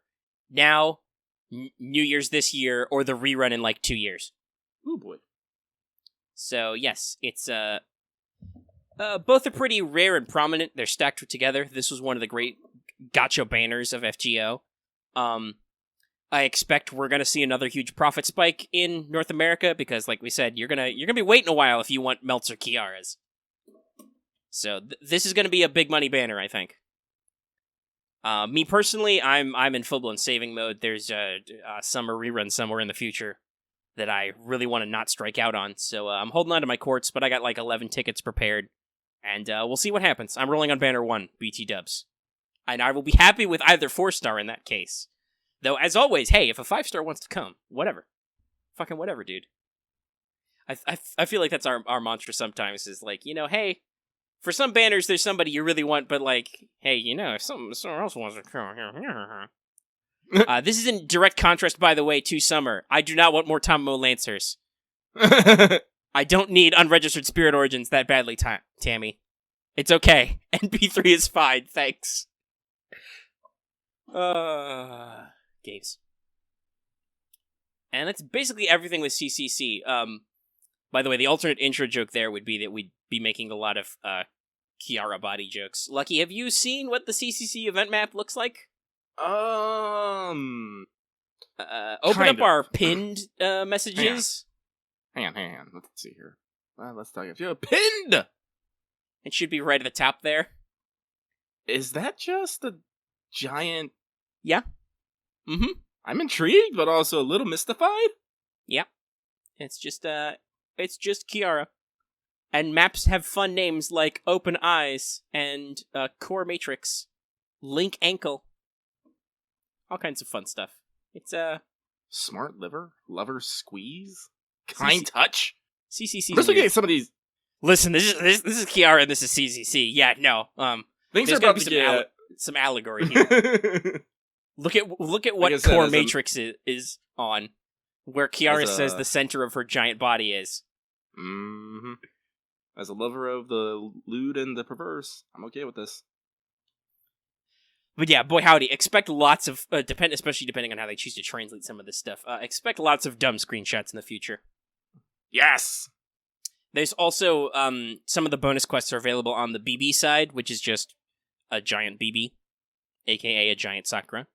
now, New Year's this year, or the rerun in like 2 years. Oh boy. So yes, it's both are pretty rare and prominent. They're stacked together. This was one of the great gacha banners of FGO. I expect we're gonna see another huge profit spike in North America because, like we said, you're gonna be waiting a while if you want Melts or Kiaras. So this is going to be a big money banner, I think. Me personally, I'm in full-blown saving mode. There's a summer rerun somewhere in the future that I really want to not strike out on. So I'm holding on to my quartz, but I got like 11 tickets prepared. And we'll see what happens. I'm rolling on banner 1, BT dubs. And I will be happy with either 4-star in that case. Though, as always, hey, if a 5-star wants to come, whatever. Fucking whatever, dude. I feel like that's our mantra sometimes, is like, hey, for some banners, there's somebody you really want, but like, hey, if someone else wants to come here. This is in direct contrast, by the way, to Summer. I do not want more Tomo Lancers. I don't need unregistered Spirit Origins that badly, Tammy. It's okay. NP3 is fine, thanks. Games. And that's basically everything with CCC. By the way, the alternate intro joke there would be that we'd be making a lot of Kiara body jokes. Lucky, have you seen what the CCC event map looks like? Open Open up our pinned messages. Hang on. Let's see here. Let's talk. If you're pinned, It should be right at the top there. is that just a giant? Yeah. Mm-hmm. I'm intrigued, but also a little mystified. Yep. It's just Kiara. And maps have fun names like Open Eyes and Core Matrix, Link Ankle. All kinds of fun stuff. It's Smart liver, lover squeeze, kind touch. CCC. I'm just looking at some of these. Listen, this is Kiara and this is CCC. Yeah, no. Things There's are gotta about be to get. some allegory here. Look at what Like I said, Core as a- Matrix is on, where Kiara As a- says the center of her giant body is. Mm-hmm. As a lover of the lewd and the perverse, I'm okay with this. But yeah, boy howdy, expect lots of, especially depending on how they choose to translate some of this stuff, expect lots of dumb screenshots in the future. Yes! There's also, some of the bonus quests are available on the BB side, which is just a giant BB, aka a giant Sakura.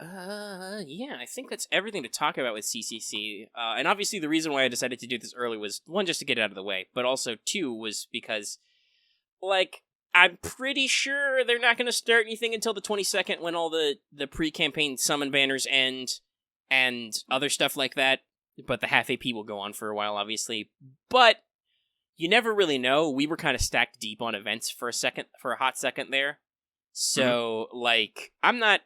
Yeah, I think that's everything to talk about with CCC. And obviously the reason why I decided to do this early was, 1, just to get it out of the way, but also 2, was because, like, I'm pretty sure they're not going to start anything until the 22nd when all the pre-campaign summon banners end and other stuff like that. But the half AP will go on for a while, obviously. But you never really know. We were kind of stacked deep on events for a hot second there. So, like, I'm not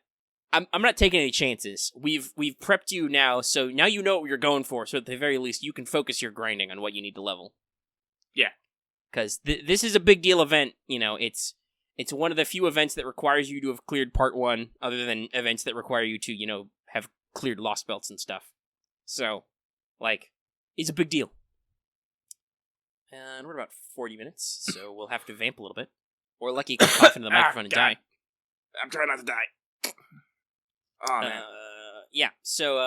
taking any chances. We've prepped you now, so now you know what you're going for. So at the very least, you can focus your grinding on what you need to level. Yeah. Because this is a big deal event. It's one of the few events that requires you to have cleared part 1, other than events that require you to, have cleared lost belts and stuff. So, like, it's a big deal. And we're about 40 minutes, so we'll have to vamp a little bit. Or Lucky can cough into the microphone and die. I'm trying not to die. Oh, man. Yeah, so,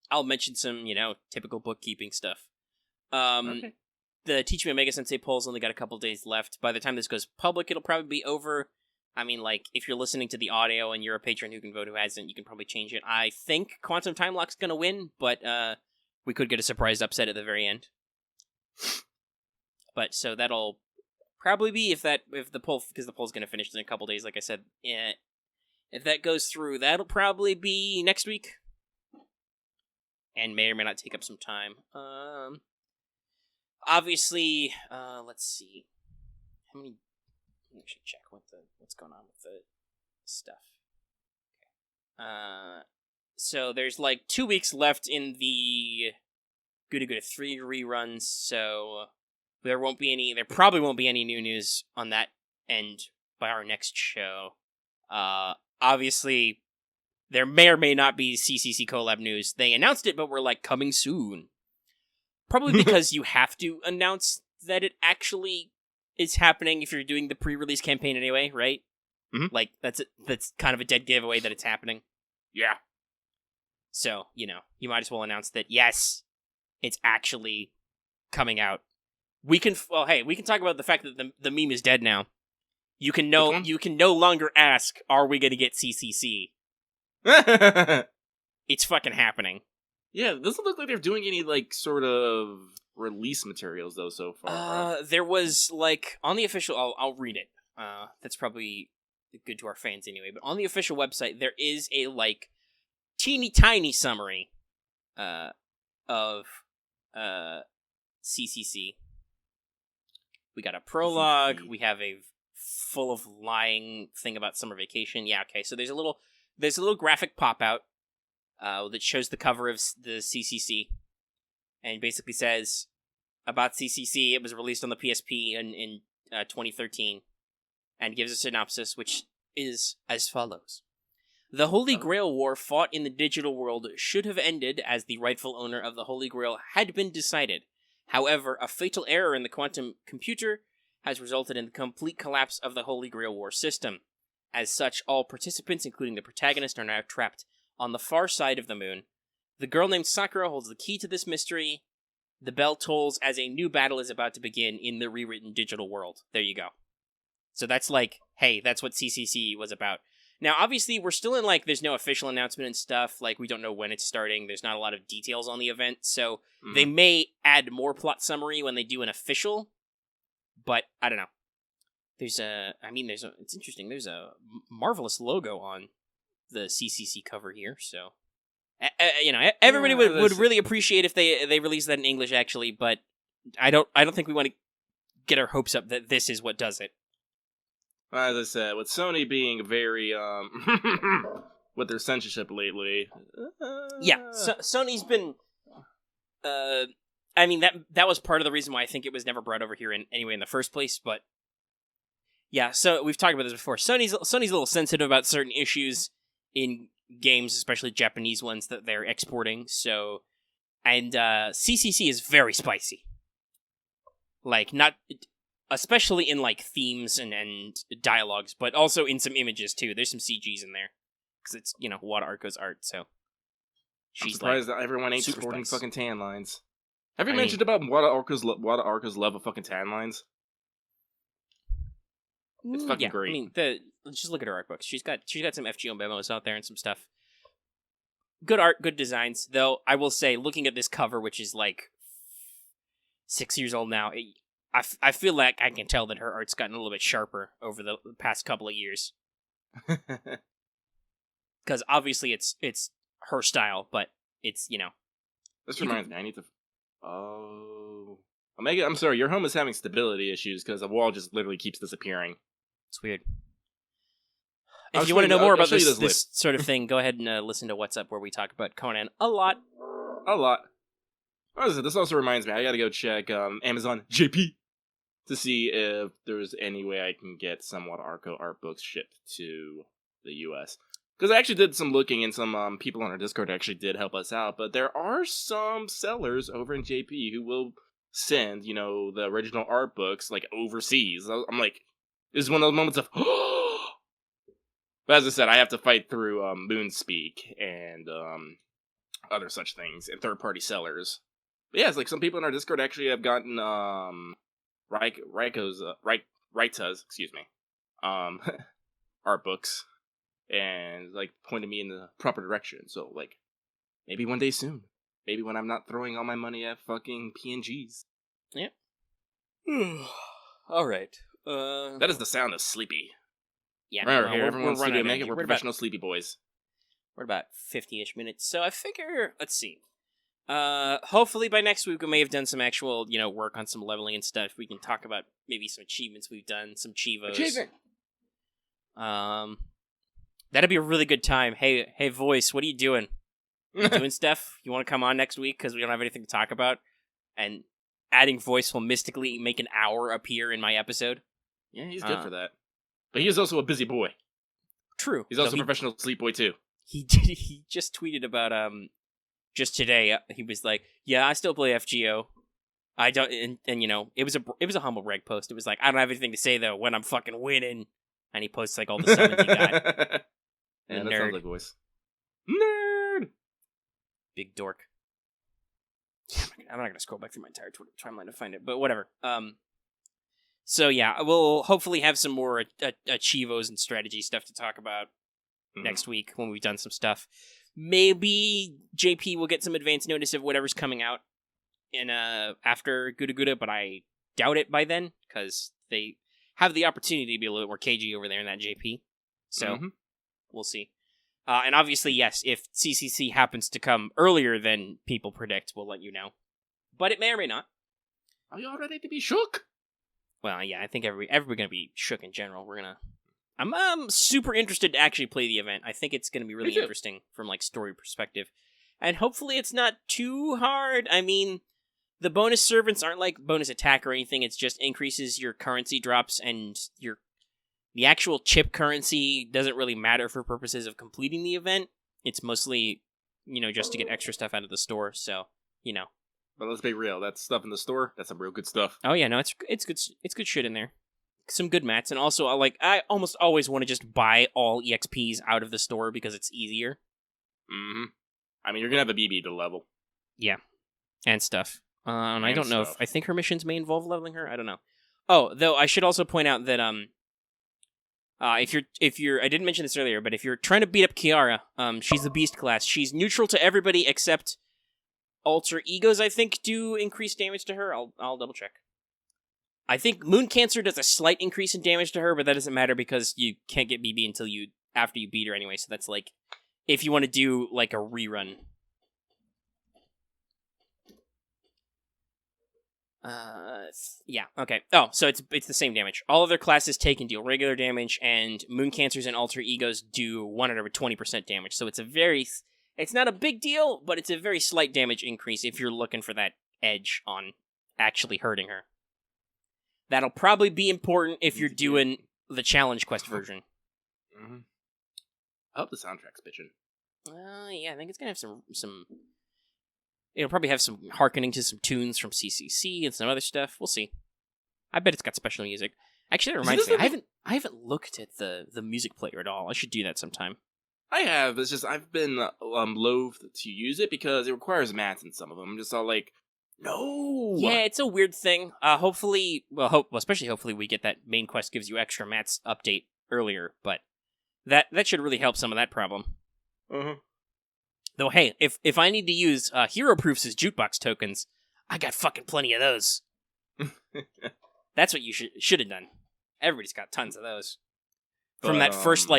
I'll mention some, typical bookkeeping stuff. Okay. The Teach Me Omega Sensei poll's only got a couple days left. By the time this goes public, it'll probably be over. I mean, like, if you're listening to the audio and you're a patron who can vote who hasn't, you can probably change it. I think Quantum Time Lock's gonna win, but we could get a surprise upset at the very end. But so that'll probably be if the poll, because the poll's gonna finish in a couple days, like I said. If that goes through, that'll probably be next week, and may or may not take up some time. Obviously, let's see. How many? Let me actually check what's going on with the stuff. Okay. So there's like 2 weeks left in the Good 3 reruns, so there probably won't be any new news on that end by our next show. Obviously, there may or may not be CCC Collab news. They announced it, but we're like, coming soon. Probably because you have to announce that it actually is happening if you're doing the pre-release campaign anyway, right? Mm-hmm. Like, that's kind of a dead giveaway that it's happening. Yeah. So, you might as well announce that, yes, it's actually coming out. We can talk about the fact that the meme is dead now. You can no longer ask, are we going to get CCC? It's fucking happening. Yeah, it doesn't look like they're doing any, like, sort of release materials, though, so far. There was, like, on the official... I'll read it. That's probably good to our fans anyway. But on the official website, there is a, like, teeny tiny summary of CCC. We got a prologue. CCC. We have a full of lying thing about summer vacation. Yeah, okay. So there's a little graphic pop out that shows the cover of the CCC, and basically says about CCC. It was released on the PSP in 2013, and gives a synopsis, which is as follows. The Holy Grail War fought in the digital world should have ended as the rightful owner of the Holy Grail had been decided. However, a fatal error in the quantum computer has resulted in the complete collapse of the Holy Grail War system. As such, all participants, including the protagonist, are now trapped on the far side of the moon. The girl named Sakura holds the key to this mystery. The bell tolls as a new battle is about to begin in the rewritten digital world. There you go. So that's like, hey, that's what CCC was about. Now, obviously, we're still in, like, there's no official announcement and stuff. Like, we don't know when it's starting. There's not a lot of details on the event. So they may add more plot summary when they do an official. But, I don't know. It's interesting. There's a marvelous logo on the CCC cover here. So, everybody would really appreciate if they release that in English, actually. But I don't think we want to get our hopes up that this is what does it. As I said, with Sony being very, with their censorship lately. Yeah, Sony's been, that was part of the reason why I think it was never brought over here anyway in the first place, but yeah, so we've talked about this before. Sony's a little sensitive about certain issues in games, especially Japanese ones that they're exporting, so, and CCC is very spicy. Like, not... especially in, like, themes and dialogues, but also in some images, too. There's some CGs in there. Because it's, Wada Arco's art, so... I'm surprised that everyone ain't sporting spice. fucking tan lines. Have you mentioned about Wada Arco's love of fucking tan lines? It's fucking great. Just look at her art books. She's got some FGO memos out there and some stuff. Good art, good designs. Though, I will say, looking at this cover, which is, like, 6 years old now... I feel like I can tell that her art's gotten a little bit sharper over the past couple of years. Because obviously it's her style, but it's, This reminds me, I need to... Oh... Omega, I'm sorry, your home is having stability issues because the wall just literally keeps disappearing. It's weird. If you want to know more about this sort of thing, go ahead and listen to What's Up, where we talk about Conan a lot. A lot. This also reminds me, I gotta go check Amazon JP to see if there's any way I can get some Wada Arco art books shipped to the US. Because I actually did some looking, and some people on our Discord actually did help us out, but there are some sellers over in JP who will send, the original art books, like, overseas. I'm like, this is one of those moments of, but as I said, I have to fight through Moonspeak and other such things, and third-party sellers. But yeah, it's like some people in our Discord actually have gotten Raita's art books, and like pointed me in the proper direction. So like, maybe one day soon. Maybe when I'm not throwing all my money at fucking PNGs. Yeah. All right. That is the sound of sleepy. Yeah. Right here, everyone's running studio making. We're professional sleepy boys. We're about 50-ish minutes, so I figure, let's see. Hopefully by next week we may have done some actual, work on some leveling and stuff. We can talk about maybe some achievements we've done, some Chivos. Achievement! That'd be a really good time. Hey, Voice, what are you doing? You doing stuff? You want to come on next week because we don't have anything to talk about? And adding Voice will mystically make an hour appear in my episode. Yeah, he's good for that. But he is also a busy boy. True. He's also a professional sleep boy too. He just tweeted about just today. He was like, "Yeah, I still play FGO. I don't." And it was a humble brag post. It was like, "I don't have anything to say though when I'm fucking winning." And he posts like all the summons he got. Yeah, that sounds like Voice. Nerd. Big dork. I'm not gonna scroll back through my entire Twitter timeline to find it, but whatever. So yeah, we'll hopefully have some more Chivos and strategy stuff to talk about next week when we've done some stuff. Maybe JP will get some advance notice of whatever's coming out in after Guda Guda, but I doubt it by then, because they have the opportunity to be a little more cagey over there in that JP. So, we'll see. And obviously, yes, if CCC happens to come earlier than people predict, we'll let you know. But it may or may not. Are you all ready to be shook? Well, yeah, I think everybody gonna be shook in general. I'm super interested to actually play the event. I think it's gonna be really interesting from like story perspective, and hopefully it's not too hard. I mean, the bonus servants aren't like bonus attack or anything. It's just increases your currency drops, and the actual chip currency doesn't really matter for purposes of completing the event. It's mostly, just to get extra stuff out of the store. So, But let's be real, that stuff in the store, that's some real good stuff. Oh yeah, no, it's good shit in there. Some good mats, and also I almost always want to just buy all EXPs out of the store because it's easier. I mean, you're gonna have a BB to level. Yeah, and stuff. And I don't know stuff. I think her missions may involve leveling her. I don't know. Oh, though I should also point out that if you're I didn't mention this earlier, but if you're trying to beat up Kiara, she's the beast class. She's neutral to everybody except alter egos. I think do increase damage to her. I'll double check. I think Moon Cancer does a slight increase in damage to her, but that doesn't matter because you can't get BB until after you beat her anyway. So that's like if you want to do like a rerun. Yeah, okay. Oh, so it's the same damage. All other classes take and deal regular damage, and Moon Cancers and Alter Egos do 120% damage. So it's not a big deal, but it's a very slight damage increase if you're looking for that edge on actually hurting her. That'll probably be important if you're doing the challenge quest version. I hope the soundtrack's bitchin'. Yeah, I think it's gonna have some. It'll probably have some hearkening to some tunes from CCC and some other stuff. We'll see. I bet it's got special music. Actually, that reminds me. I haven't looked at the music player at all. I should do that sometime. I have. It's just I've been loath to use it because it requires mats in some of them. I'm just all like, no. Yeah, it's a weird thing. Hopefully, especially hopefully we get that main quest gives you extra mats update earlier. But that should really help some of that problem. Though, hey, if I need to use hero proofs as jukebox tokens, I got fucking plenty of those. That's what you should have done. Everybody's got tons of those. From that first,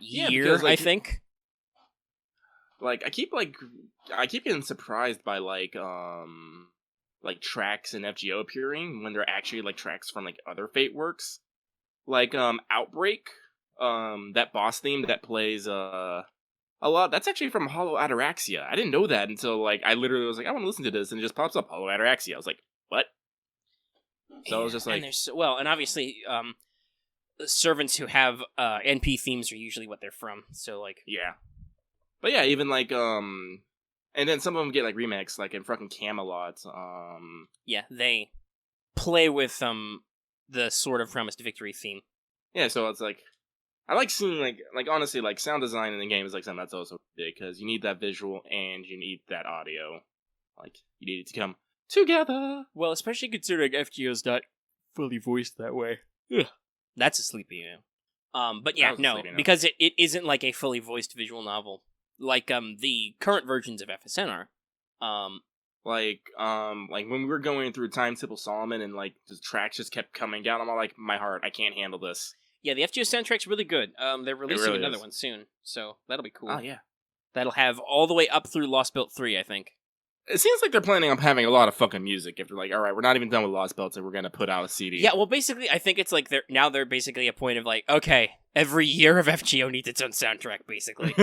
year, because, I think? I keep getting surprised by, tracks in FGO appearing when they're actually, tracks from, other Fate works. Outbreak, that boss theme that plays, a lot. That's actually from Hollow Ataraxia. I didn't know that until I literally was like, I want to listen to this, and it just pops up Hollow Ataraxia. I was like, what? So I was just like, and obviously, servants who have NP themes are usually what they're from. So yeah, but yeah, even and then some of them get remakes, in fucking Camelot. Yeah, they play with the Sword of Promised Victory theme. Yeah, so it's I like seeing, honestly, sound design in the game is, something that's also big, because you need that visual and you need that audio. You need it to come together. Well, especially considering FGO's not fully voiced that way. Ugh. That's a sleepy, but yeah, no, because it isn't a fully voiced visual novel. The current versions of FSN are. When we were going through Time Temple Solomon and, the tracks just kept coming down, I'm all like, my heart, I can't handle this. Yeah, the FGO soundtrack's really good. They're releasing another one soon, so that'll be cool. Oh, yeah. That'll have all the way up through Lost Belt 3, I think. It seems like they're planning on having a lot of fucking music if they're all right, we're not even done with Lost Belts and we're gonna put out a CD. Yeah, well, basically, I think it's they're basically a point of okay, every year of FGO needs its own soundtrack, basically.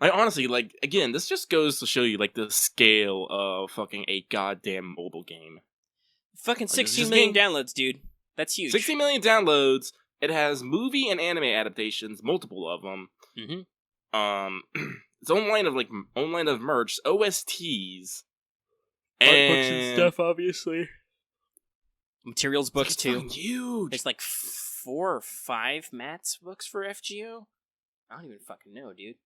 Honestly, again, this just goes to show you, the scale of fucking a goddamn mobile game. Fucking 16 million downloads, dude. That's huge. 60 million downloads. It has movie and anime adaptations, multiple of them. Its own line of merch, OSTs, and books and stuff, obviously. Materials books too. Huge. There's 4 or 5 Mats books for FGO. I don't even fucking know, dude.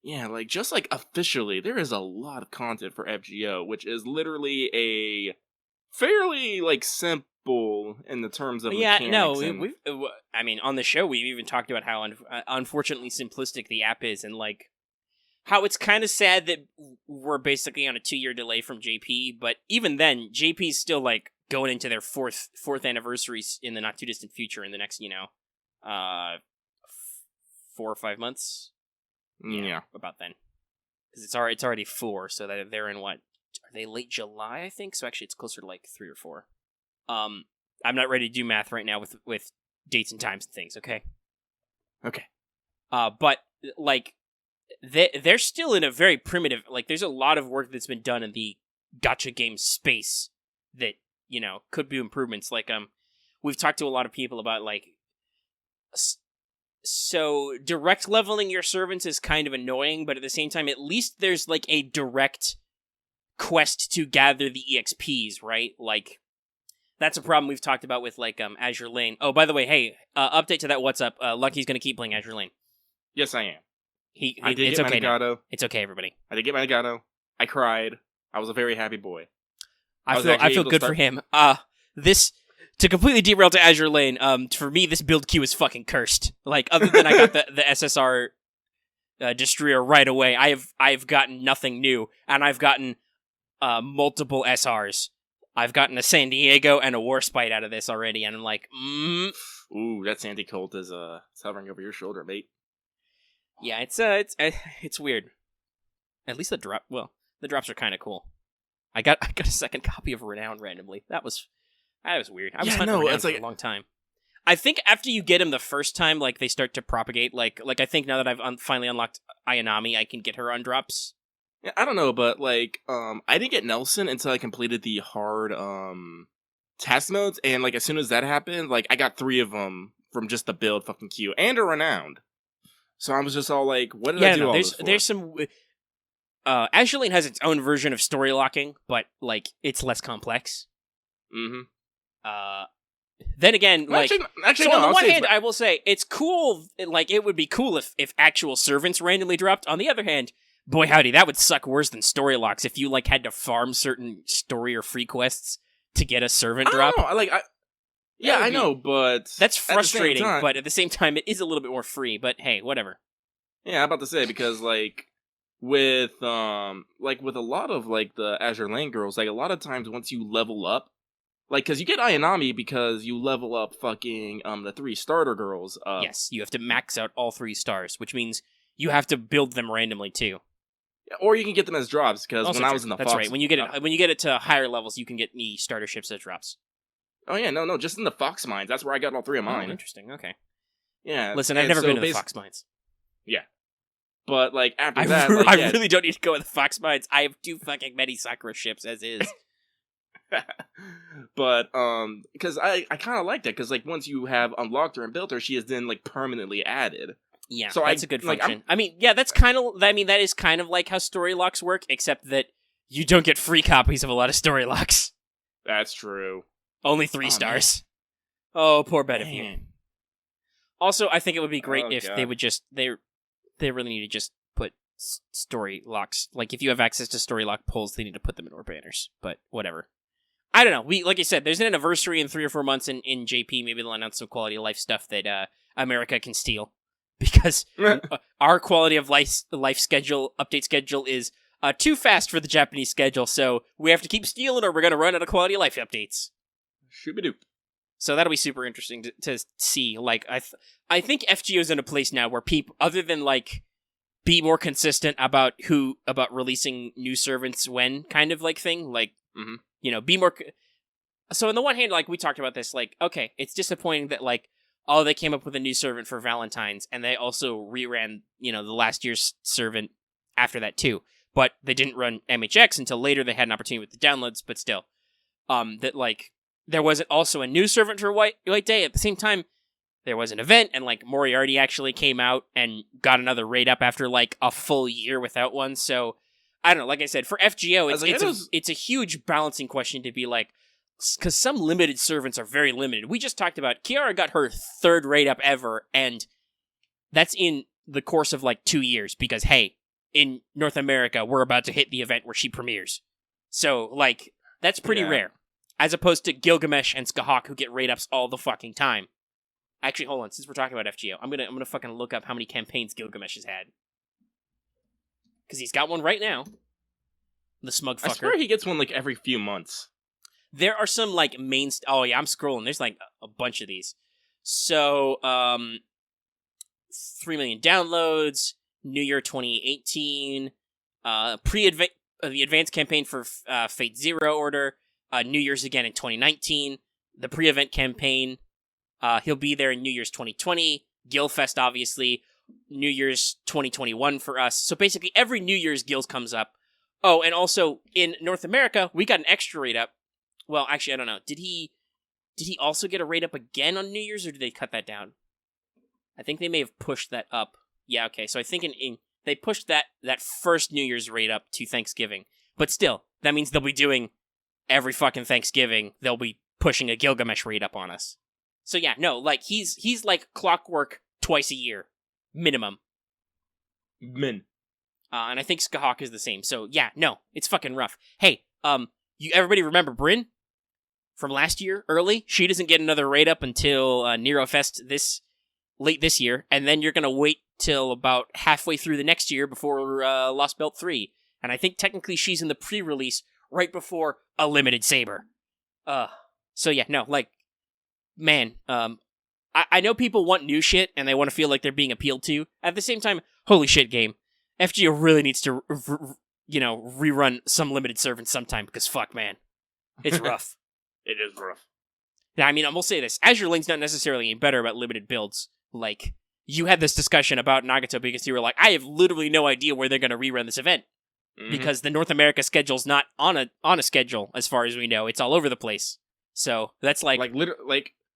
Yeah, just officially, there is a lot of content for FGO, which is literally a fairly simple in the terms of mechanics. We've on the show we've even talked about how unfortunately simplistic the app is, and how it's kind of sad that we're basically on a 2-year delay from JP, but even then, JP's still like going into their fourth anniversaries in the not too distant future in the next, 4 or 5 months. Yeah. About then, because it's already 4, so that they're in what? Are they late July? I think so. Actually, it's closer to like 3 or 4. I'm not ready to do math right now with dates and times and things. Okay. But like they're still in a very primitive. Like, there's a lot of work that's been done in the gacha game space that could be improvements. Like we've talked to a lot of people about like. So direct leveling your servants is kind of annoying, but at the same time, at least there's like a direct quest to gather the EXPs, right? Like, that's a problem we've talked about with like Azure Lane. Oh, by the way, hey, update to that. What's up? Lucky's gonna keep playing Azure Lane. Yes, I am. I did it's get okay my Nagato. now. It's okay, everybody. I did get my Nagato. I cried. I was a very happy boy. I feel good for him. This. To completely derail to Azure Lane, for me, this build queue is fucking cursed. Like, other than I got the SSR Destroyer right away, I've gotten nothing new, and I've gotten multiple SRs. I've gotten a San Diego and a Warspite out of this already, and I'm like, Ooh, that Sandy Colt is it's hovering over your shoulder, mate. Yeah, it's weird. At least the drops are kind of cool. I got a second copy of Renown randomly. That was weird. I was hunting Renown for a long time. I think after you get him the first time, like, they start to propagate. Like I think now that I've finally unlocked Ayanami, I can get her on drops. Yeah, I don't know, but like, I didn't get Nelson until I completed the hard task modes, and like as soon as that happened, like I got 3 of them from just the build fucking queue and a Renowned. So I was just all like, what did I do all this for? There's some. Azure Lane has its own version of story locking, but like it's less complex. Mm-hmm. Then again, like, actually, so no, on the I'll one say hand, I will say it's cool. Like, it would be cool if actual servants randomly dropped. On the other hand, boy howdy, that would suck worse than story locks if you like had to farm certain story or free quests to get a servant drop. I know, but that's frustrating. But at the same time, it is a little bit more free. But hey, whatever. Yeah, I'm about to say, because like with a lot of like the Azure Lane girls, like a lot of times once you level up. Like, because you get Ayanami because you level up fucking the 3 starter girls up. Yes, you have to max out all 3 stars, which means you have to build them randomly too. Or you can get them as drops, because when I was in the That's Fox... right. When you get it to higher levels, you can get the starter ships as drops. Oh yeah, no, just in the Fox Mines. That's where I got all 3 of mine. Oh, interesting, okay. Yeah. Listen, I've never been to the Fox Mines. Yeah. But, like, after I really don't need to go to the Fox Mines. I have too fucking many Sakura ships as is. But because I kind of like that, because like once you have unlocked her and built her, she is then like permanently added. Yeah, so that's a good function. That is kind of like how story locks work, except that you don't get free copies of a lot of story locks. That's true. Only 3 stars. Man. Oh, poor bet of you. Also, I think it would be great if they would just they really need to just put story locks. Like, if you have access to story lock polls, they need to put them in or banners. But whatever. I don't know. Like I said, there's an anniversary in 3 or 4 months in JP. Maybe they'll announce some quality of life stuff that America can steal. Because our quality of life schedule, update schedule, is too fast for the Japanese schedule. So we have to keep stealing or we're going to run out of quality of life updates. Shooby-doop. So that'll be super interesting to see. Like, I think FGO's in a place now where people, other than like, be more consistent about releasing new servants when kind of like thing, like, be more. So on the one hand, like, we talked about this, like, okay, it's disappointing that like, they came up with a new servant for Valentine's, and they also reran, the last year's servant after that too. But they didn't run MHX until later. They had an opportunity with the downloads, but still, that like there wasn't also a new servant for White Day. At the same time, there was an event, and like Moriarty actually came out and got another raid up after like a full year without one. So I don't know. Like I said, for FGO, it's a huge balancing question to be like, because some limited servants are very limited. We just talked about Kiara got her 3rd raid up ever, and that's in the course of like 2 years. Because hey, in North America, we're about to hit the event where she premieres. So like that's pretty rare, as opposed to Gilgamesh and Skahawk, who get raid ups all the fucking time. Actually, hold on. Since we're talking about FGO, I'm gonna fucking look up how many campaigns Gilgamesh has had. because he's got one right now. The smug fucker. I swear he gets one like every few months. There are some like oh yeah, I'm scrolling. There's like a bunch of these. So 3 million downloads. New Year 2018. The advanced campaign for Fate Zero Order. New Year's again in 2019. The pre-event campaign. He'll be there in New Year's 2020. Guildfest, obviously. New Year's 2021 for us. So basically every New Year's Guild comes up. Oh, and also in North America, we got an extra rate up. Well, actually, I don't know. Did he also get a rate up again on New Year's, or did they cut that down? I think they may have pushed that up. Yeah, okay. So I think they pushed that first New Year's rate up to Thanksgiving. But still, that means they'll be doing every fucking Thanksgiving. They'll be pushing a Gilgamesh rate up on us. So yeah, no, like he's like clockwork twice a year, minimum. And I think Skahawk is the same. So yeah, no, it's fucking rough. Hey, everybody remember Bryn from last year? Early, she doesn't get another rate up until Nerofest late this year, and then you're gonna wait till about halfway through the next year before Lost Belt 3. And I think technically she's in the pre-release right before a limited saber. So yeah, no, like, man, I know people want new shit and they want to feel like they're being appealed to. At the same time, holy shit, game. FGO really needs to, rerun some limited servants sometime, because fuck, man. It's rough. It is rough. Now, I mean, I will say this. Azure Lane's not necessarily any better about limited builds. Like, you had this discussion about Nagato because you were like, I have literally no idea where they're going to rerun this event. Mm-hmm. Because the North America schedule's not on a schedule, as far as we know. It's all over the place. So, that's like...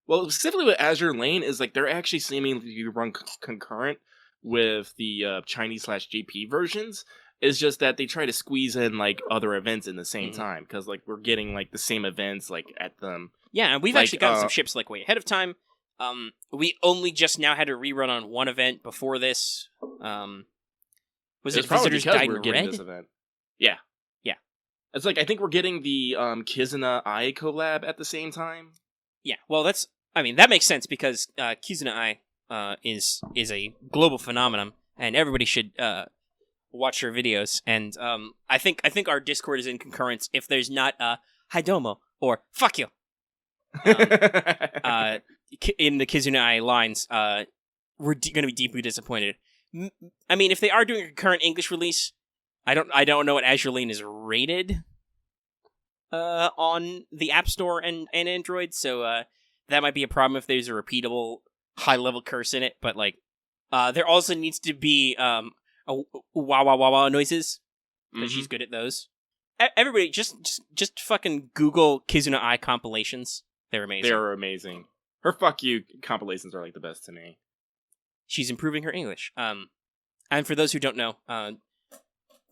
Well, specifically with Azure Lane is, like, they're actually seeming to run concurrent with the Chinese/JP versions. It's just that they try to squeeze in, like, other events in the same time. Because, like, we're getting, like, the same events, like, at them. Yeah, and we've actually gotten some ships, like, way ahead of time. We only just now had to rerun on one event before this. Was it Visitors Died in Red? This event. Yeah. Yeah. It's like, I think we're getting the Kizuna Ai collab at the same time. Yeah, well, that makes sense, because Kizuna Ai is a global phenomenon, and everybody should watch her videos. And I think our Discord is in concurrence if there's not Haidomo or fuck you in the Kizuna Ai lines. We're going to be deeply disappointed. I mean, if they are doing a concurrent English release, I don't know what Azure Lane is rated on the App Store and Android, so that might be a problem if there's a repeatable high-level curse in it, but, like, there also needs to be wah wah wah wah noises, because she's good at those. Everybody, just fucking Google Kizuna Ai compilations. They're amazing. They're amazing. Her fuck you compilations are, like, the best to me. She's improving her English. And for those who don't know,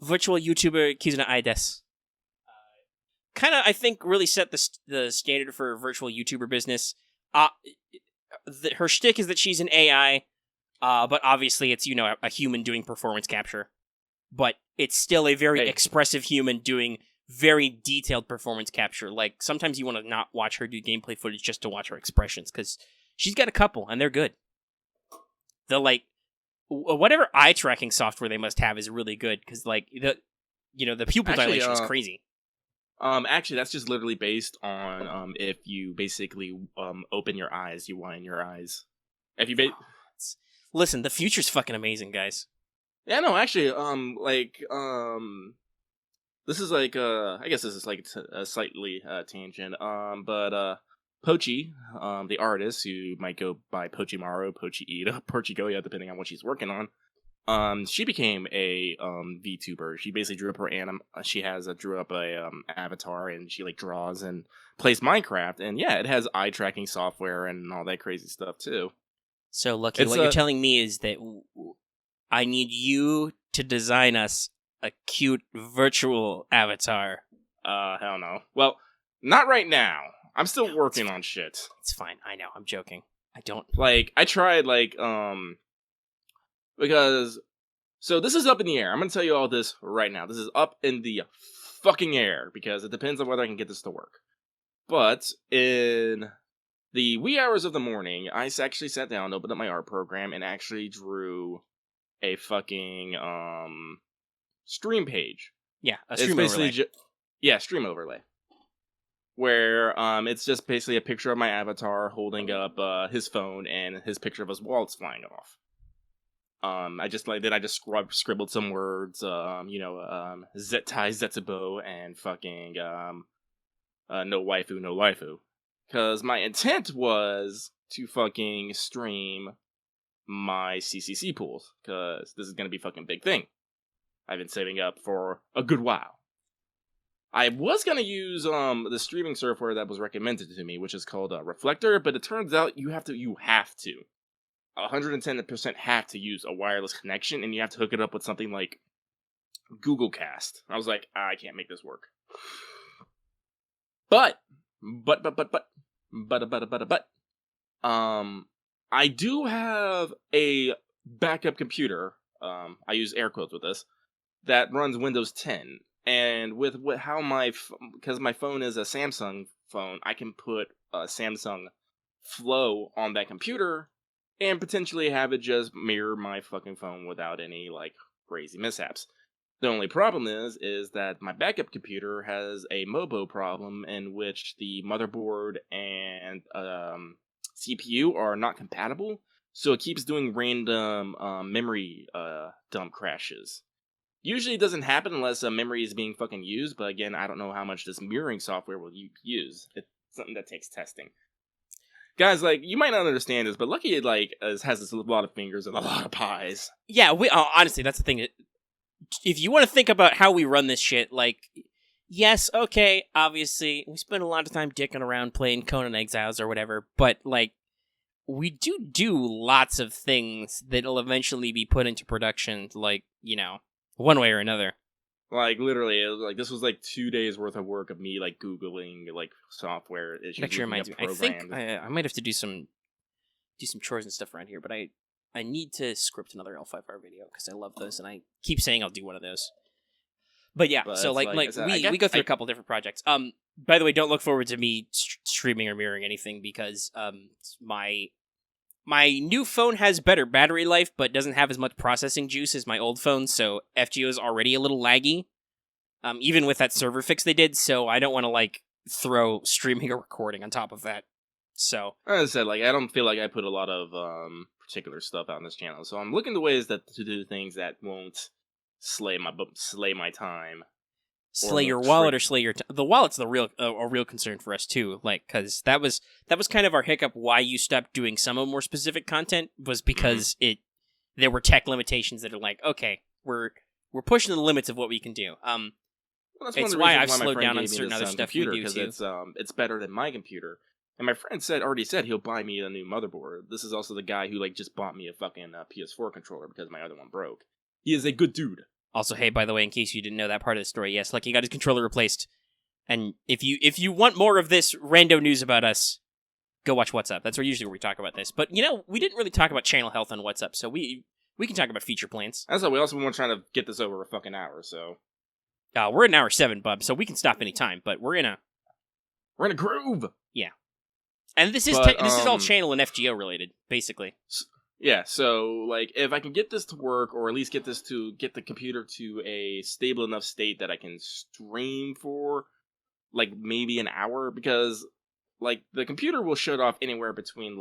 virtual YouTuber Kizuna Ai desu. Kind of, I think, really set the standard for virtual YouTuber business. Her shtick is that she's an AI, but obviously it's, a human doing performance capture. But it's still a very expressive human doing very detailed performance capture. Like, sometimes you want to not watch her do gameplay footage just to watch her expressions, because she's got a couple, and they're good. Whatever eye tracking software they must have is really good, because, like, the pupil dilation is crazy. Actually, that's just literally based on if you basically open your eyes, you widen your eyes. If you listen, the future's fucking amazing, guys. Yeah, no, actually, this is like I guess this is like a slightly tangent. But Pochi, the artist who might go by Pochimaru, Pochi-Ida, Pochi-Goya, depending on what she's working on. She became a VTuber. She basically drew up her she drew up a avatar, and she like draws and plays Minecraft. And yeah, it has eye tracking software and all that crazy stuff too. So Lucky, what you're telling me is that I need you to design us a cute virtual avatar. Hell no. Well, not right now. I'm still working on shit. It's fine. I know. I'm joking. I don't I tried because, so this is up in the air. I'm going to tell you all this right now. This is up in the fucking air, because it depends on whether I can get this to work. But in the wee hours of the morning, I actually sat down, opened up my art program, and actually drew a fucking, stream page. Yeah, a It's stream basically overlay. stream overlay. Where it's just basically a picture of my avatar holding up his phone and his picture of his wallets flying off. I just scribbled some words, Zettai Zetsubo and fucking no waifu, no waifu. Cause my intent was to fucking stream my CCC pools, cause this is gonna be a fucking big thing. I've been saving up for a good while. I was gonna use the streaming software that was recommended to me, which is called Reflector, but it turns out you have to 110% have to use a wireless connection, and you have to hook it up with something like Google Cast. I was like, I can't make this work. But, I do have a backup computer. I use air quotes with this, that runs Windows 10. And with because my phone is a Samsung phone, I can put a Samsung Flow on that computer and potentially have it just mirror my fucking phone without any, like, crazy mishaps. The only problem is that my backup computer has a MOBO problem in which the motherboard and CPU are not compatible, so it keeps doing random memory dump crashes. Usually it doesn't happen unless a memory is being fucking used, but again, I don't know how much this mirroring software will use. It's something that takes testing. Guys, like, you might not understand this, but Lucky, like, has this a lot of fingers and a lot of pies. Yeah, honestly, that's the thing. If you want to think about how we run this shit, like, yes, okay, obviously, we spend a lot of time dicking around playing Conan Exiles or whatever, but, like, we do lots of things that'll eventually be put into production, like, one way or another. Like, literally, this was, like, 2 days worth of work of me, like, Googling, like, software issues. Actually, reminds me. I think I might have to do some chores and stuff around here, but I need to script another L5R video, because I love those, and I keep saying I'll do one of those. But yeah, so, we go through a couple different projects. By the way, don't look forward to me streaming or mirroring anything, because my new phone has better battery life, but doesn't have as much processing juice as my old phone, so FGO is already a little laggy, even with that server fix they did, so I don't want to, like, throw streaming or recording on top of that. So, as I said, like, I don't feel like I put a lot of particular stuff out on this channel, so I'm looking to ways to do things that won't slay my time. Slay your wallet or slay your the wallet's a real concern for us too, like, because that was kind of our hiccup. Why you stopped doing some of more specific content was because there were tech limitations that are like, okay, we're pushing the limits of what we can do. Well, it's why I've slowed down on certain other stuff we do because too. It's better than my computer. And my friend already said he'll buy me a new motherboard. This is also the guy who, like, just bought me a fucking PS4 controller because my other one broke. He is a good dude. Also, hey, by the way, in case you didn't know that part of the story, yes, Lucky got his controller replaced. And if you want more of this rando news about us, go watch What's Up. That's usually where we talk about this. But, we didn't really talk about channel health on What's Up, so we can talk about future plans. That's why we also weren't trying to get this over a fucking hour, so... We're in hour 7, bub, so we can stop any time, but we're in a groove! Yeah. And this is all channel and FGO related, basically. Yeah, so, like, if I can get this to work, or at least get the computer to a stable enough state that I can stream for, like, maybe an hour, because, like, the computer will shut off anywhere between,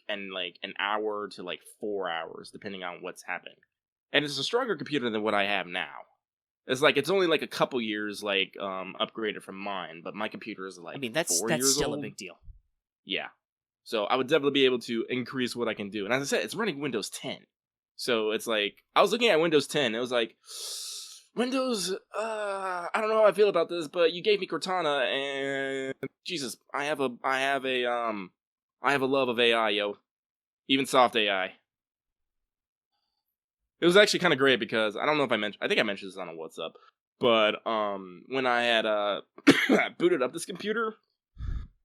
an hour to, 4 hours, depending on what's happening. And it's a stronger computer than what I have now. It's only, a couple years, upgraded from mine, but my computer is, 4 years old. That's still a big deal. Yeah. So I would definitely be able to increase what I can do. And as I said, it's running Windows 10. So it's like, I was looking at Windows 10, it was like, Windows, I don't know how I feel about this, but you gave me Cortana, and Jesus, I have a love of AI, yo. Even soft AI. It was actually kind of great because, I don't know if I think I mentioned this on a What's Up, but, when I had, booted up this computer,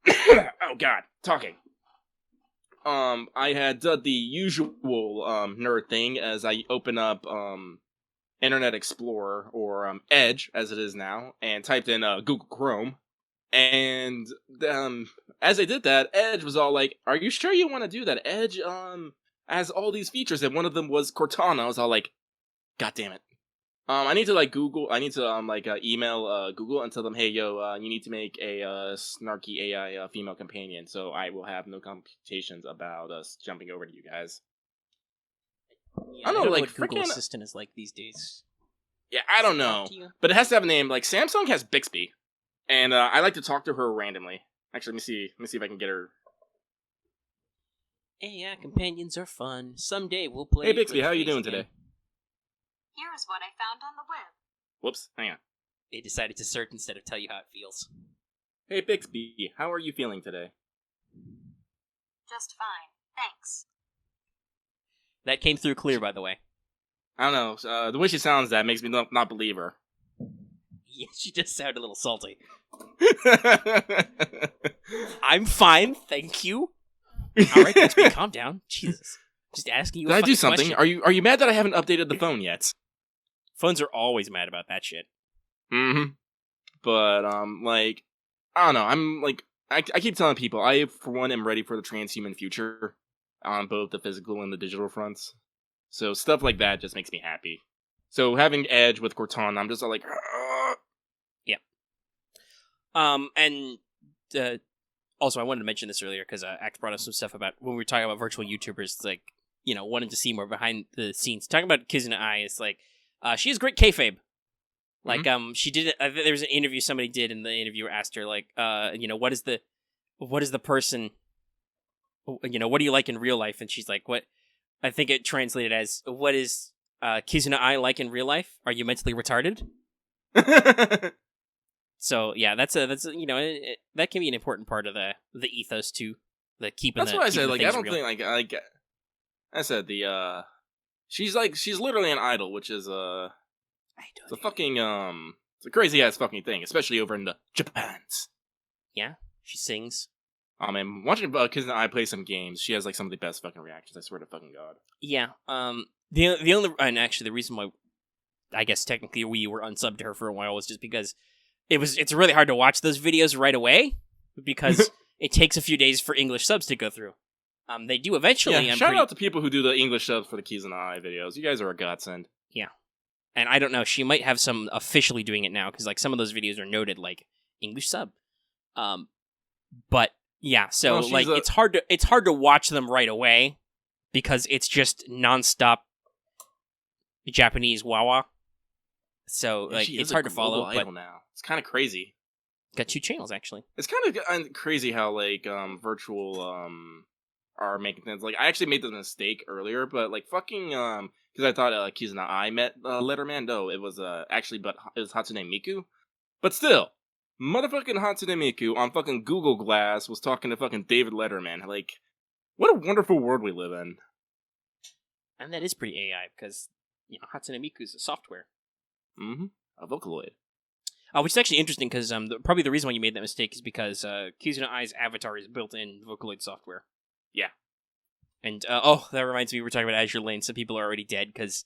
oh god, talking. I had done the usual nerd thing as I open up Internet Explorer, or Edge as it is now, and typed in Google Chrome. And as I did that, Edge was all like, "Are you sure you want to do that? Edge has all these features," and one of them was Cortana. I was all like, "God damn it! I need to like Google. I need to email Google and tell them, hey, yo, you need to make a snarky AI female companion, so I will have no computations about us jumping over to you guys. Yeah, I don't know, like what Google freaking. Assistant is like these days. Yeah, I don't Does it talk know, to you? but it has to have a name. Like Samsung has Bixby, and I like to talk to her randomly. Actually, let me see. Let me see if I can get her. AI companions are fun. Someday we'll play. Hey Bixby, how are you Face doing Game. today? Here is what I found on the web. Whoops, hang on. They decided to search instead of tell you how it feels. Hey Bixby, how are you feeling today? Just fine, thanks. That came through clear, by the way. I don't know. The way she sounds, that makes me not believe her. Yeah, she just sounded a little salty. I'm fine, thank you. All right, Bixby, calm down. Jesus, just asking you. Did I I do something? Question. Are you mad that I haven't updated the phone yet? Phones are always mad about that shit. Mm-hmm. But like, I don't know. I'm like, I keep telling people, I for one am ready for the transhuman future on both the physical and the digital fronts. So stuff like that just makes me happy. So having Edge with Cortana, I'm just all like, And also, I wanted to mention this earlier because Act brought up some stuff about when we were talking about virtual YouTubers, like, you know, wanting to see more behind the scenes. Talking about Kizuna Ai, it's like, she has great kayfabe. Like, she did. There was an interview somebody did, and the interviewer asked her, like, you know, what is the person, you know, what do you like in real life? And she's like, what? I think it translated as, what is Kizuna Ai like in real life? Are you mentally retarded? So yeah, that's you know, that can be an important part of the ethos too. The keeping. That's the, what I keeping said. the Like, I things don't real. think like I said the she's literally an idol, which is it's a fucking it's a crazy ass fucking thing, especially over in the Japans. Yeah, she sings. Oh man, watching Kizuna Ai play some games, she has like some of the best fucking reactions. I swear to fucking god. Yeah. The only, and actually the reason why I guess technically we were unsubbed to her for a while was just because it's really hard to watch those videos right away because it takes a few days for English subs to go through. They do eventually. Yeah, shout out to people who do the English subs for the Kizuna Ai videos. You guys are a godsend. Yeah. And I don't know, she might have some officially doing it now because like some of those videos are noted like English sub. But yeah, so Well, like it's hard to watch them right away because it's just nonstop Japanese wawa. So like She it's is hard a to follow. global But idol now. It's kind of crazy. got 2 channels actually. It's kind of crazy how like virtual are making things. Like I actually made the mistake earlier, but like fucking because I thought Kizuna Ai met Letterman. No, it was actually but it was Hatsune Miku. But still, motherfucking Hatsune Miku on fucking Google Glass was talking to fucking David Letterman. Like, what a wonderful world we live in. And that is pretty AI because you know Hatsune Miku is a software. Mm-hmm. A Vocaloid. Which is actually interesting because probably the reason why you made that mistake is because Kizuna Ai's avatar is built in Vocaloid software. Yeah. And, that reminds me, we were talking about Azure Lane. Some people are already dead because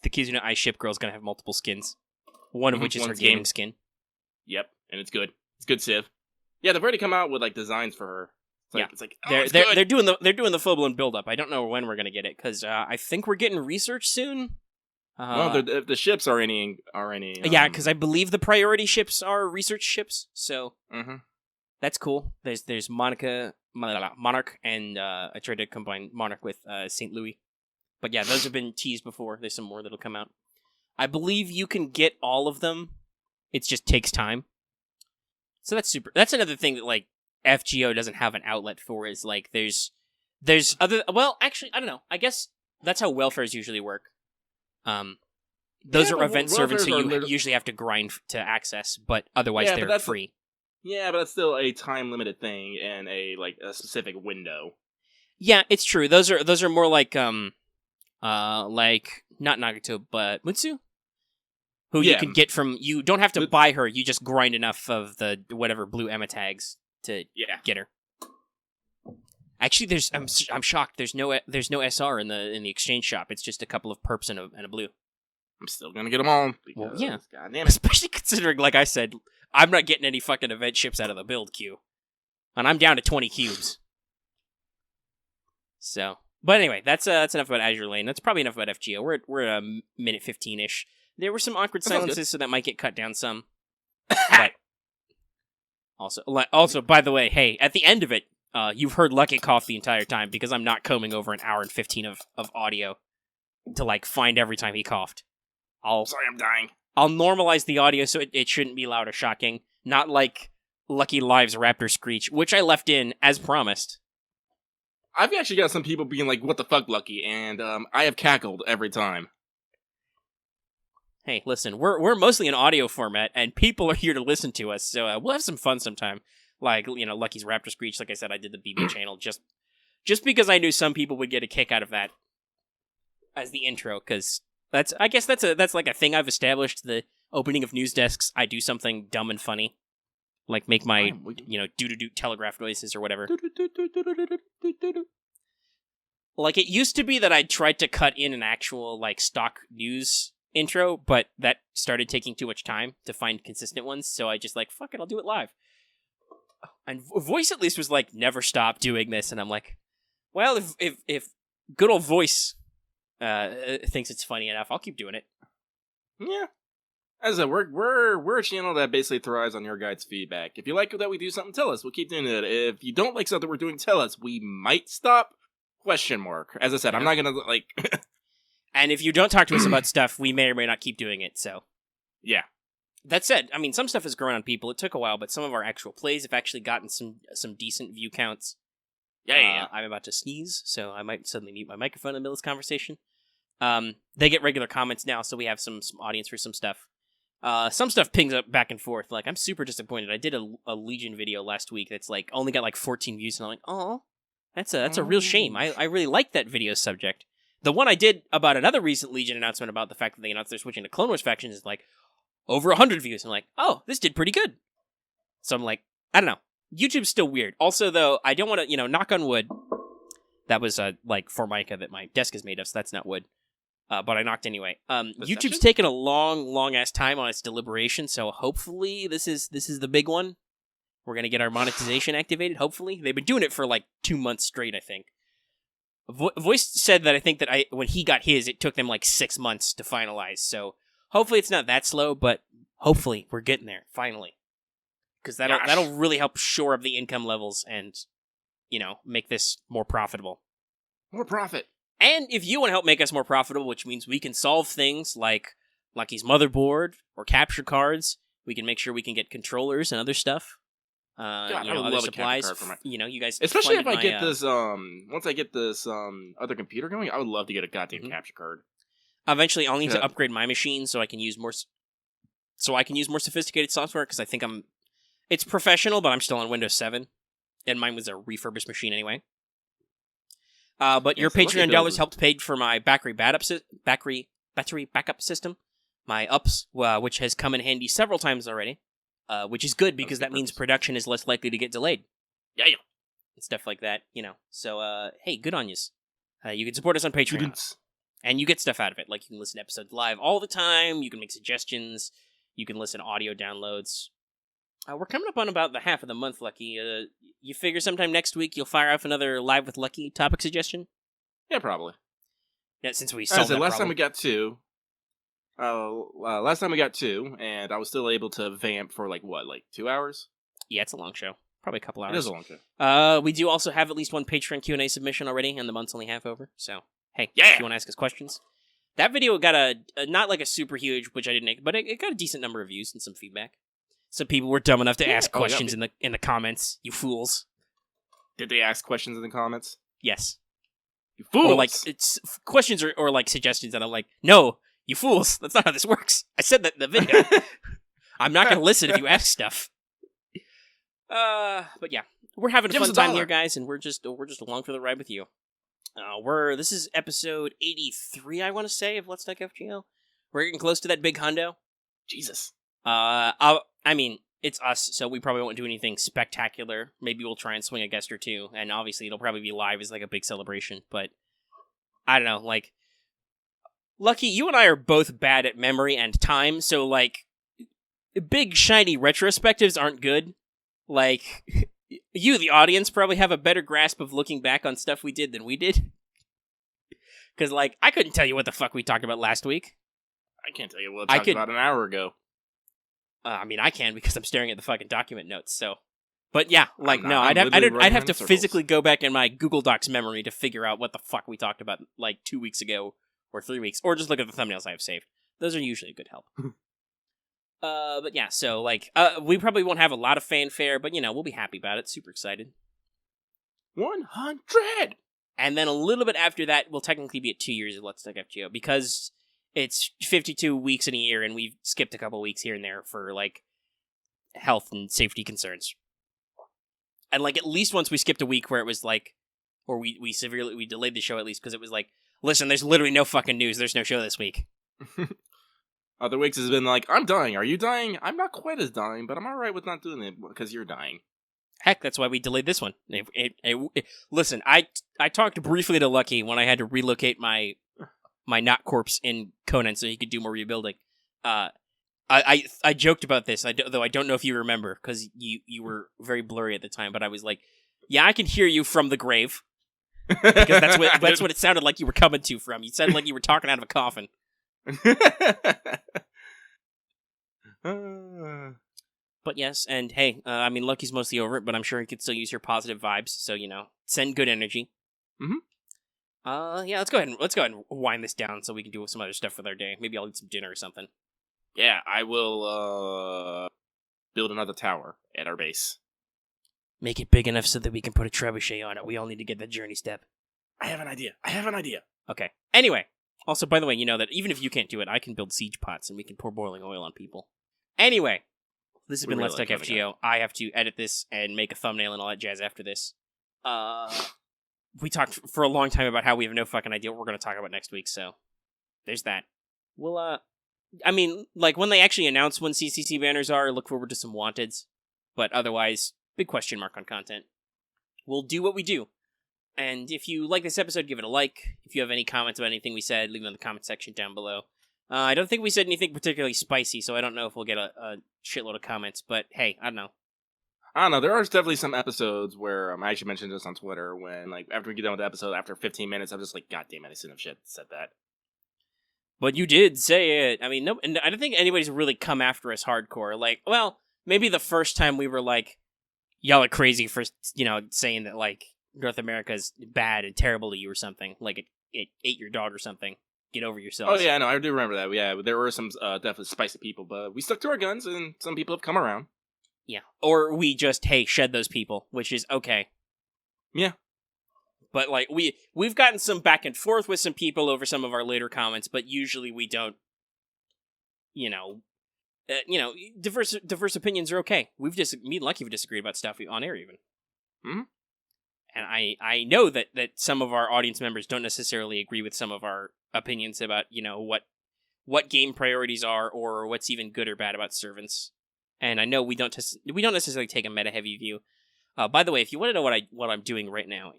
the Kizuna Ai ship girl is going to have multiple skins. One of which is her One's gaming game. skin. Yep, and it's good. It's good, Civ. Yeah, they've already come out with like designs for her. It's like oh, it's good. They're doing the full blown build up. I don't know when we're going to get it because I think we're getting research soon. Well, the ships are any. Yeah, because I believe the priority ships are research ships. So Mhm. that's cool. There's Monarch, and I tried to combine Monarch with St. Louis. But yeah, those have been teased before. There's some more that'll come out. I believe you can get all of them. It just takes time. So that's super. That's another thing that like FGO doesn't have an outlet for is like there's other. Well, actually, I don't know. I guess that's how welfares usually work. Those Yeah, are but event servants, so welfares you are usually have to grind to access, but otherwise Yeah, but they're that's- free. Yeah, but that's still a time limited thing and a specific window. Yeah, it's true. Those are more like like not Nagato but Mutsu, who you Yeah. can get from. You don't have to buy her. You just grind enough of the whatever blue Emma tags to get her. Actually, I'm shocked. There's no SR in the exchange shop. It's just a couple of perps and a blue. I'm still gonna get them all. Well, Because, yeah. God damn it. Especially considering, like I said, I'm not getting any fucking event ships out of the build queue, and I'm down to 20 cubes. So, but anyway, that's enough about Azure Lane. That's probably enough about FGO. We're at a minute 15-ish. There were some awkward That sounds good. silences, so that might get cut down some. But also, by the way, hey, at the end of it, you've heard Lucky cough the entire time because I'm not combing over an hour and 15 of audio to like find every time he coughed. Sorry, I'm dying. I'll normalize the audio so it shouldn't be loud or shocking. Not like Lucky Live's Raptor Screech, which I left in as promised. I've actually got some people being like, "What the fuck, Lucky?" And I have cackled every time. Hey, listen, we're mostly in audio format, and people are here to listen to us, so we'll have some fun sometime. Like, Lucky's Raptor Screech, like I said, I did the BB channel just because I knew some people would get a kick out of that as the intro, because that's like a thing I've established, the opening of news desks, I do something dumb and funny. Like make my, doo-doo-doo telegraph noises or whatever. Like, it used to be that I tried to cut in an actual, like, stock news intro, but that started taking too much time to find consistent ones, so I just like, fuck it, I'll do it live. And Voice at least was like, never stop doing this, and I'm like, well, if good old Voice thinks it's funny enough, I'll keep doing it. Yeah. As I said, we're a channel that basically thrives on your guys' feedback. If you like that we do something, tell us. We'll keep doing it. If you don't like something we're doing, tell us. We might stop. ? As I said, I'm not gonna like. And if you don't talk to us about stuff, we may or may not keep doing it. So, yeah. That said, I mean, some stuff has grown on people. It took a while, but some of our actual plays have actually gotten some decent view counts. Yeah. I'm about to sneeze, so I might suddenly mute my microphone in the middle of this conversation. They get regular comments now, so we have some audience for some stuff. Some stuff pings up back and forth. Like, I'm super disappointed. I did a Legion video last week that's like only got like 14 views, and I'm like, oh, that's a real shame. I really like that video subject. The one I did about another recent Legion announcement about the fact that they announced they're switching to Clone Wars factions is like over 100 views. I'm like, oh, this did pretty good. So I'm like, I don't know. YouTube's still weird. Also, though, I don't want to, knock on wood. That was like Formica that my desk is made of, so that's not wood. But I knocked anyway. YouTube's taken a long ass time on its deliberation, so hopefully this is the big one. We're gonna get our monetization activated. Hopefully, they've been doing it for like 2 months straight, I think. Voice said that I think that when he got his, it took them like 6 months to finalize. So hopefully it's not that slow, but hopefully we're getting there finally, because that'll really help shore up the income levels and make this more profitable. More profit. And if you want to help make us more profitable, which means we can solve things like Lucky's motherboard or capture cards, we can make sure we can get controllers and other stuff. God, I would other love supplies. A capture card for You guys. Especially if I get this, once I get this other computer going, I would love to get a goddamn capture card. Eventually, I'll need to upgrade my machine so I can use more. So I can use more sophisticated software, because I think it's professional, but I'm still on Windows 7, and mine was a refurbished machine anyway. But your Patreon dollars helped pay for my battery backup system, my UPS, which has come in handy several times already, which is good because that means production is less likely to get delayed. Yeah. And stuff like that, So, hey, good on yous. You can support us on Patreon, and you get stuff out of it. Like, you can listen to episodes live all the time, you can make suggestions, you can listen to audio downloads. We're coming up on about the half of the month, Lucky. You figure sometime next week you'll fire off another Live with Lucky topic suggestion? Yeah, probably. Yeah, since we solved that last problem. time we got two. Last time we got two, and I was still able to vamp for 2 hours? Yeah, it's a long show. Probably a couple hours. It is a long show. We do also have at least one Patreon Q&A submission already, and the month's only half over. So, hey, yeah. If you want to ask us questions. That video got a not like a super huge, which I didn't make, but it got a decent number of views and some feedback. Some people were dumb enough to ask questions in the comments. You fools. Did they ask questions in the comments? Yes. You fools! Or it's questions or suggestions, and I'm like, no, you fools. That's not how this works. I said that in the video. I'm not going to listen if you ask stuff. But yeah, we're having a fun time here, guys, and we're just along for the ride with you. This is episode 83, I want to say, of Let's Talk FGO. We're getting close to that big hundo. Jesus. I mean, it's us, so we probably won't do anything spectacular. Maybe we'll try and swing a guest or two, and obviously it'll probably be live as a big celebration, but I don't know, Lucky, you and I are both bad at memory and time, so, big, shiny retrospectives aren't good. You, the audience, probably have a better grasp of looking back on stuff we did than we did. Because, I couldn't tell you what the fuck we talked about last week. I can't tell you what I talked about an hour ago. I mean, I can because I'm staring at the fucking document notes. So, but yeah, like no, I'm I'd have to circles. physically go back in my Google Docs memory to figure out what the fuck we talked about like 2 weeks ago or 3 weeks, or just look at the thumbnails I have saved. Those are usually a good help. But yeah, so like, we probably won't have a lot of fanfare, but you know, we'll be happy about it. Super excited. 100. And then a little bit after that, we'll technically be at 2 years of Let's Talk FGO because it's 52 weeks in a year, and we've skipped a couple weeks here and there for like health and safety concerns. And like at least once we skipped a week where it was like, or we delayed the show at least because it was like, listen, there's literally no fucking news. There's no show this week. Other weeks has been like, I'm dying. Are you dying? I'm not quite as dying, but I'm alright with not doing it because you're dying. Heck, that's why we delayed this one. Listen, I talked briefly to Lucky when I had to relocate my not corpse in Conan so he could do more rebuilding. I joked about this, though I don't know if you remember because you were very blurry at the time. But I was like, yeah, I can hear you from the grave because that's what it sounded like you were coming to from. You sounded like you were talking out of a coffin. But yes, and hey, I mean, Lucky's mostly over it, but I'm sure he could still use your positive vibes. So you know, send good energy. Yeah, let's go ahead and wind this down so we can do some other stuff with our day. Maybe I'll eat some dinner or something. Yeah, I will build another tower at our base. Make it big enough so that we can put a trebuchet on it. We all need to get that journey step. I have an idea. Okay. Anyway, also, by the way, you know that even if you can't do it, I can build siege pots and we can pour boiling oil on people. Anyway, this has been Let's Talk FGO. I have to edit this and make a thumbnail and all that jazz after this. We talked for a long time about how we have no fucking idea what we're going to talk about next week, so there's that. Well, I mean, like, when they actually announce when CCC banners are, look forward to some Wanteds. But otherwise, big question mark on content. We'll do what we do. And if you like this episode, give it a like. If you have any comments about anything we said, leave them in the comment section down below. I don't think we said anything particularly spicy, so I don't know if we'll get a shitload of comments. But hey, I don't know. There are definitely some episodes where I actually mentioned this on Twitter when, like, after we get done with the episode, after 15 minutes, I'm just like, God damn it, I shouldn't have said that. But you did say it. I mean, no, and I don't think anybody's really come after us hardcore. Like, well, maybe the first time we were like, y'all are crazy for, you know, saying that, like, North America's bad and terrible to you or something. Like, it ate your dog or something. Get over yourselves. Oh, yeah, no, I do remember that. Yeah, there were some definitely spicy people, but we stuck to our guns, and some people have come around. Yeah. Or we just, hey, shed those people, which is okay. Yeah. But, like, we've gotten some back and forth with some people over some of our later comments, but usually we don't, diverse opinions are okay. Me and Lucky have disagreed about stuff on air even. Mm-hmm. And I know that some of our audience members don't necessarily agree with some of our opinions about, you know, what game priorities are or what's even good or bad about servants. And I know we don't necessarily take a meta-heavy view. By the way, if you want to know what I'm doing right now,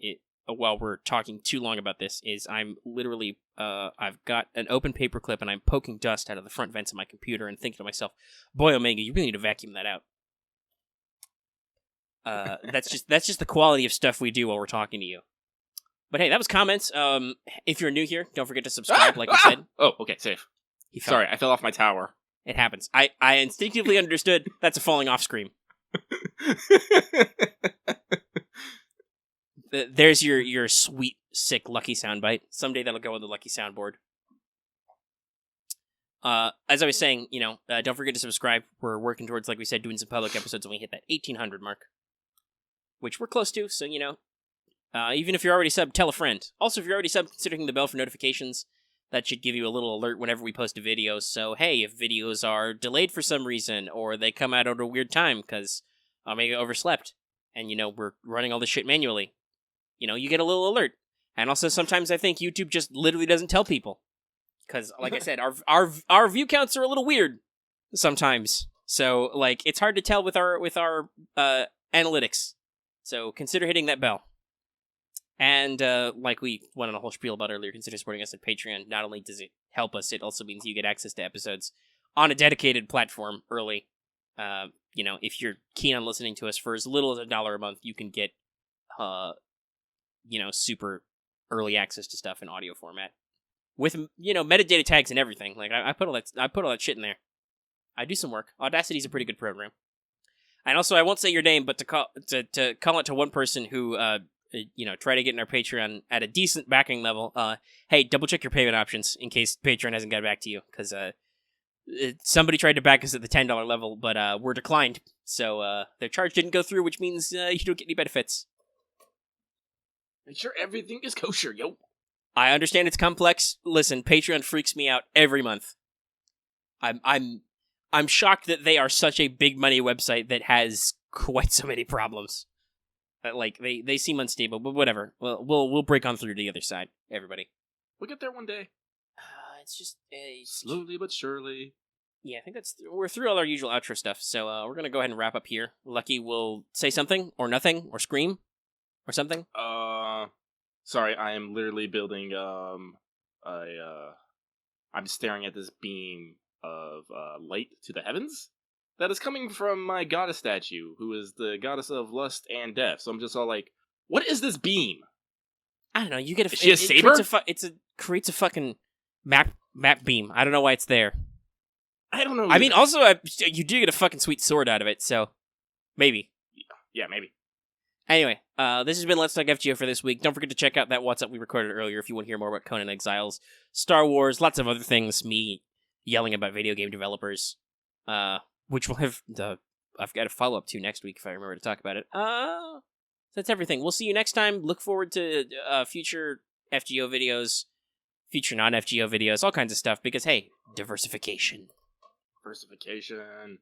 while we're talking too long about this, is I'm literally, I've got an open paperclip and I'm poking dust out of the front vents of my computer and thinking to myself, boy, Omega, you really need to vacuum that out. That's just the quality of stuff we do while we're talking to you. But hey, that was comments. If you're new here, don't forget to subscribe, like we said. Oh, okay, safe. Sorry, I fell off my tower. It happens. I instinctively understood that's a falling off scream. There's your sweet, sick Lucky soundbite. Someday that'll go on the Lucky soundboard. As I was saying, don't forget to subscribe. We're working towards, like we said, doing some public episodes when we hit that 1,800 mark. Which we're close to, so, even if you're already subbed, tell a friend. Also, if you're already subbed, consider hitting the bell for notifications. That should give you a little alert whenever we post a video. So, hey, if videos are delayed for some reason, or they come out at a weird time because Omega overslept, and, we're running all this shit manually, you get a little alert. And also, sometimes I think YouTube just literally doesn't tell people. Because, like I said, our view counts are a little weird sometimes. So, like, it's hard to tell with our analytics. So, consider hitting that bell. And, like we went on a whole spiel about earlier, consider supporting us at Patreon. Not only does it help us, it also means you get access to episodes on a dedicated platform early. If you're keen on listening to us for as little as $1 a month, you can get, super early access to stuff in audio format. with metadata tags and everything. Like I put all that shit in there. I do some work. Audacity's a pretty good program. And also, I won't say your name, but to call it to one person who try to get in our Patreon at a decent backing level. Hey, double check your payment options in case Patreon hasn't got back to you, because somebody tried to back us at the $10 level, but we're declined. So their charge didn't go through, which means you don't get any benefits. Make sure everything is kosher, yo. I understand it's complex. Listen, Patreon freaks me out every month. I'm shocked that they are such a big money website that has quite so many problems. Like they seem unstable, but whatever. We'll break on through to the other side. Everybody, we'll get there one day. It's just slowly but surely. Yeah, I think we're through all our usual outro stuff. So we're gonna go ahead and wrap up here. Lucky will say something or nothing or scream or something. Sorry, I am literally building I'm staring at this beam of light to the heavens that is coming from my goddess statue, who is the goddess of lust and death. So I'm just all like, what is this beam? I don't know. You get a. Is she a saber? Creates a fucking map beam. I don't know why it's there. I don't know. I mean, also, you do get a fucking sweet sword out of it, so maybe. Yeah, maybe. Anyway, this has been Let's Talk FGO for this week. Don't forget to check out that What's Up we recorded earlier if you want to hear more about Conan Exiles, Star Wars, lots of other things, me yelling about video game developers, which we'll have I've got a follow-up to next week if I remember to talk about it. That's everything. We'll see you next time. Look forward to future FGO videos, future non-FGO videos, all kinds of stuff, because, hey, diversification. Diversification.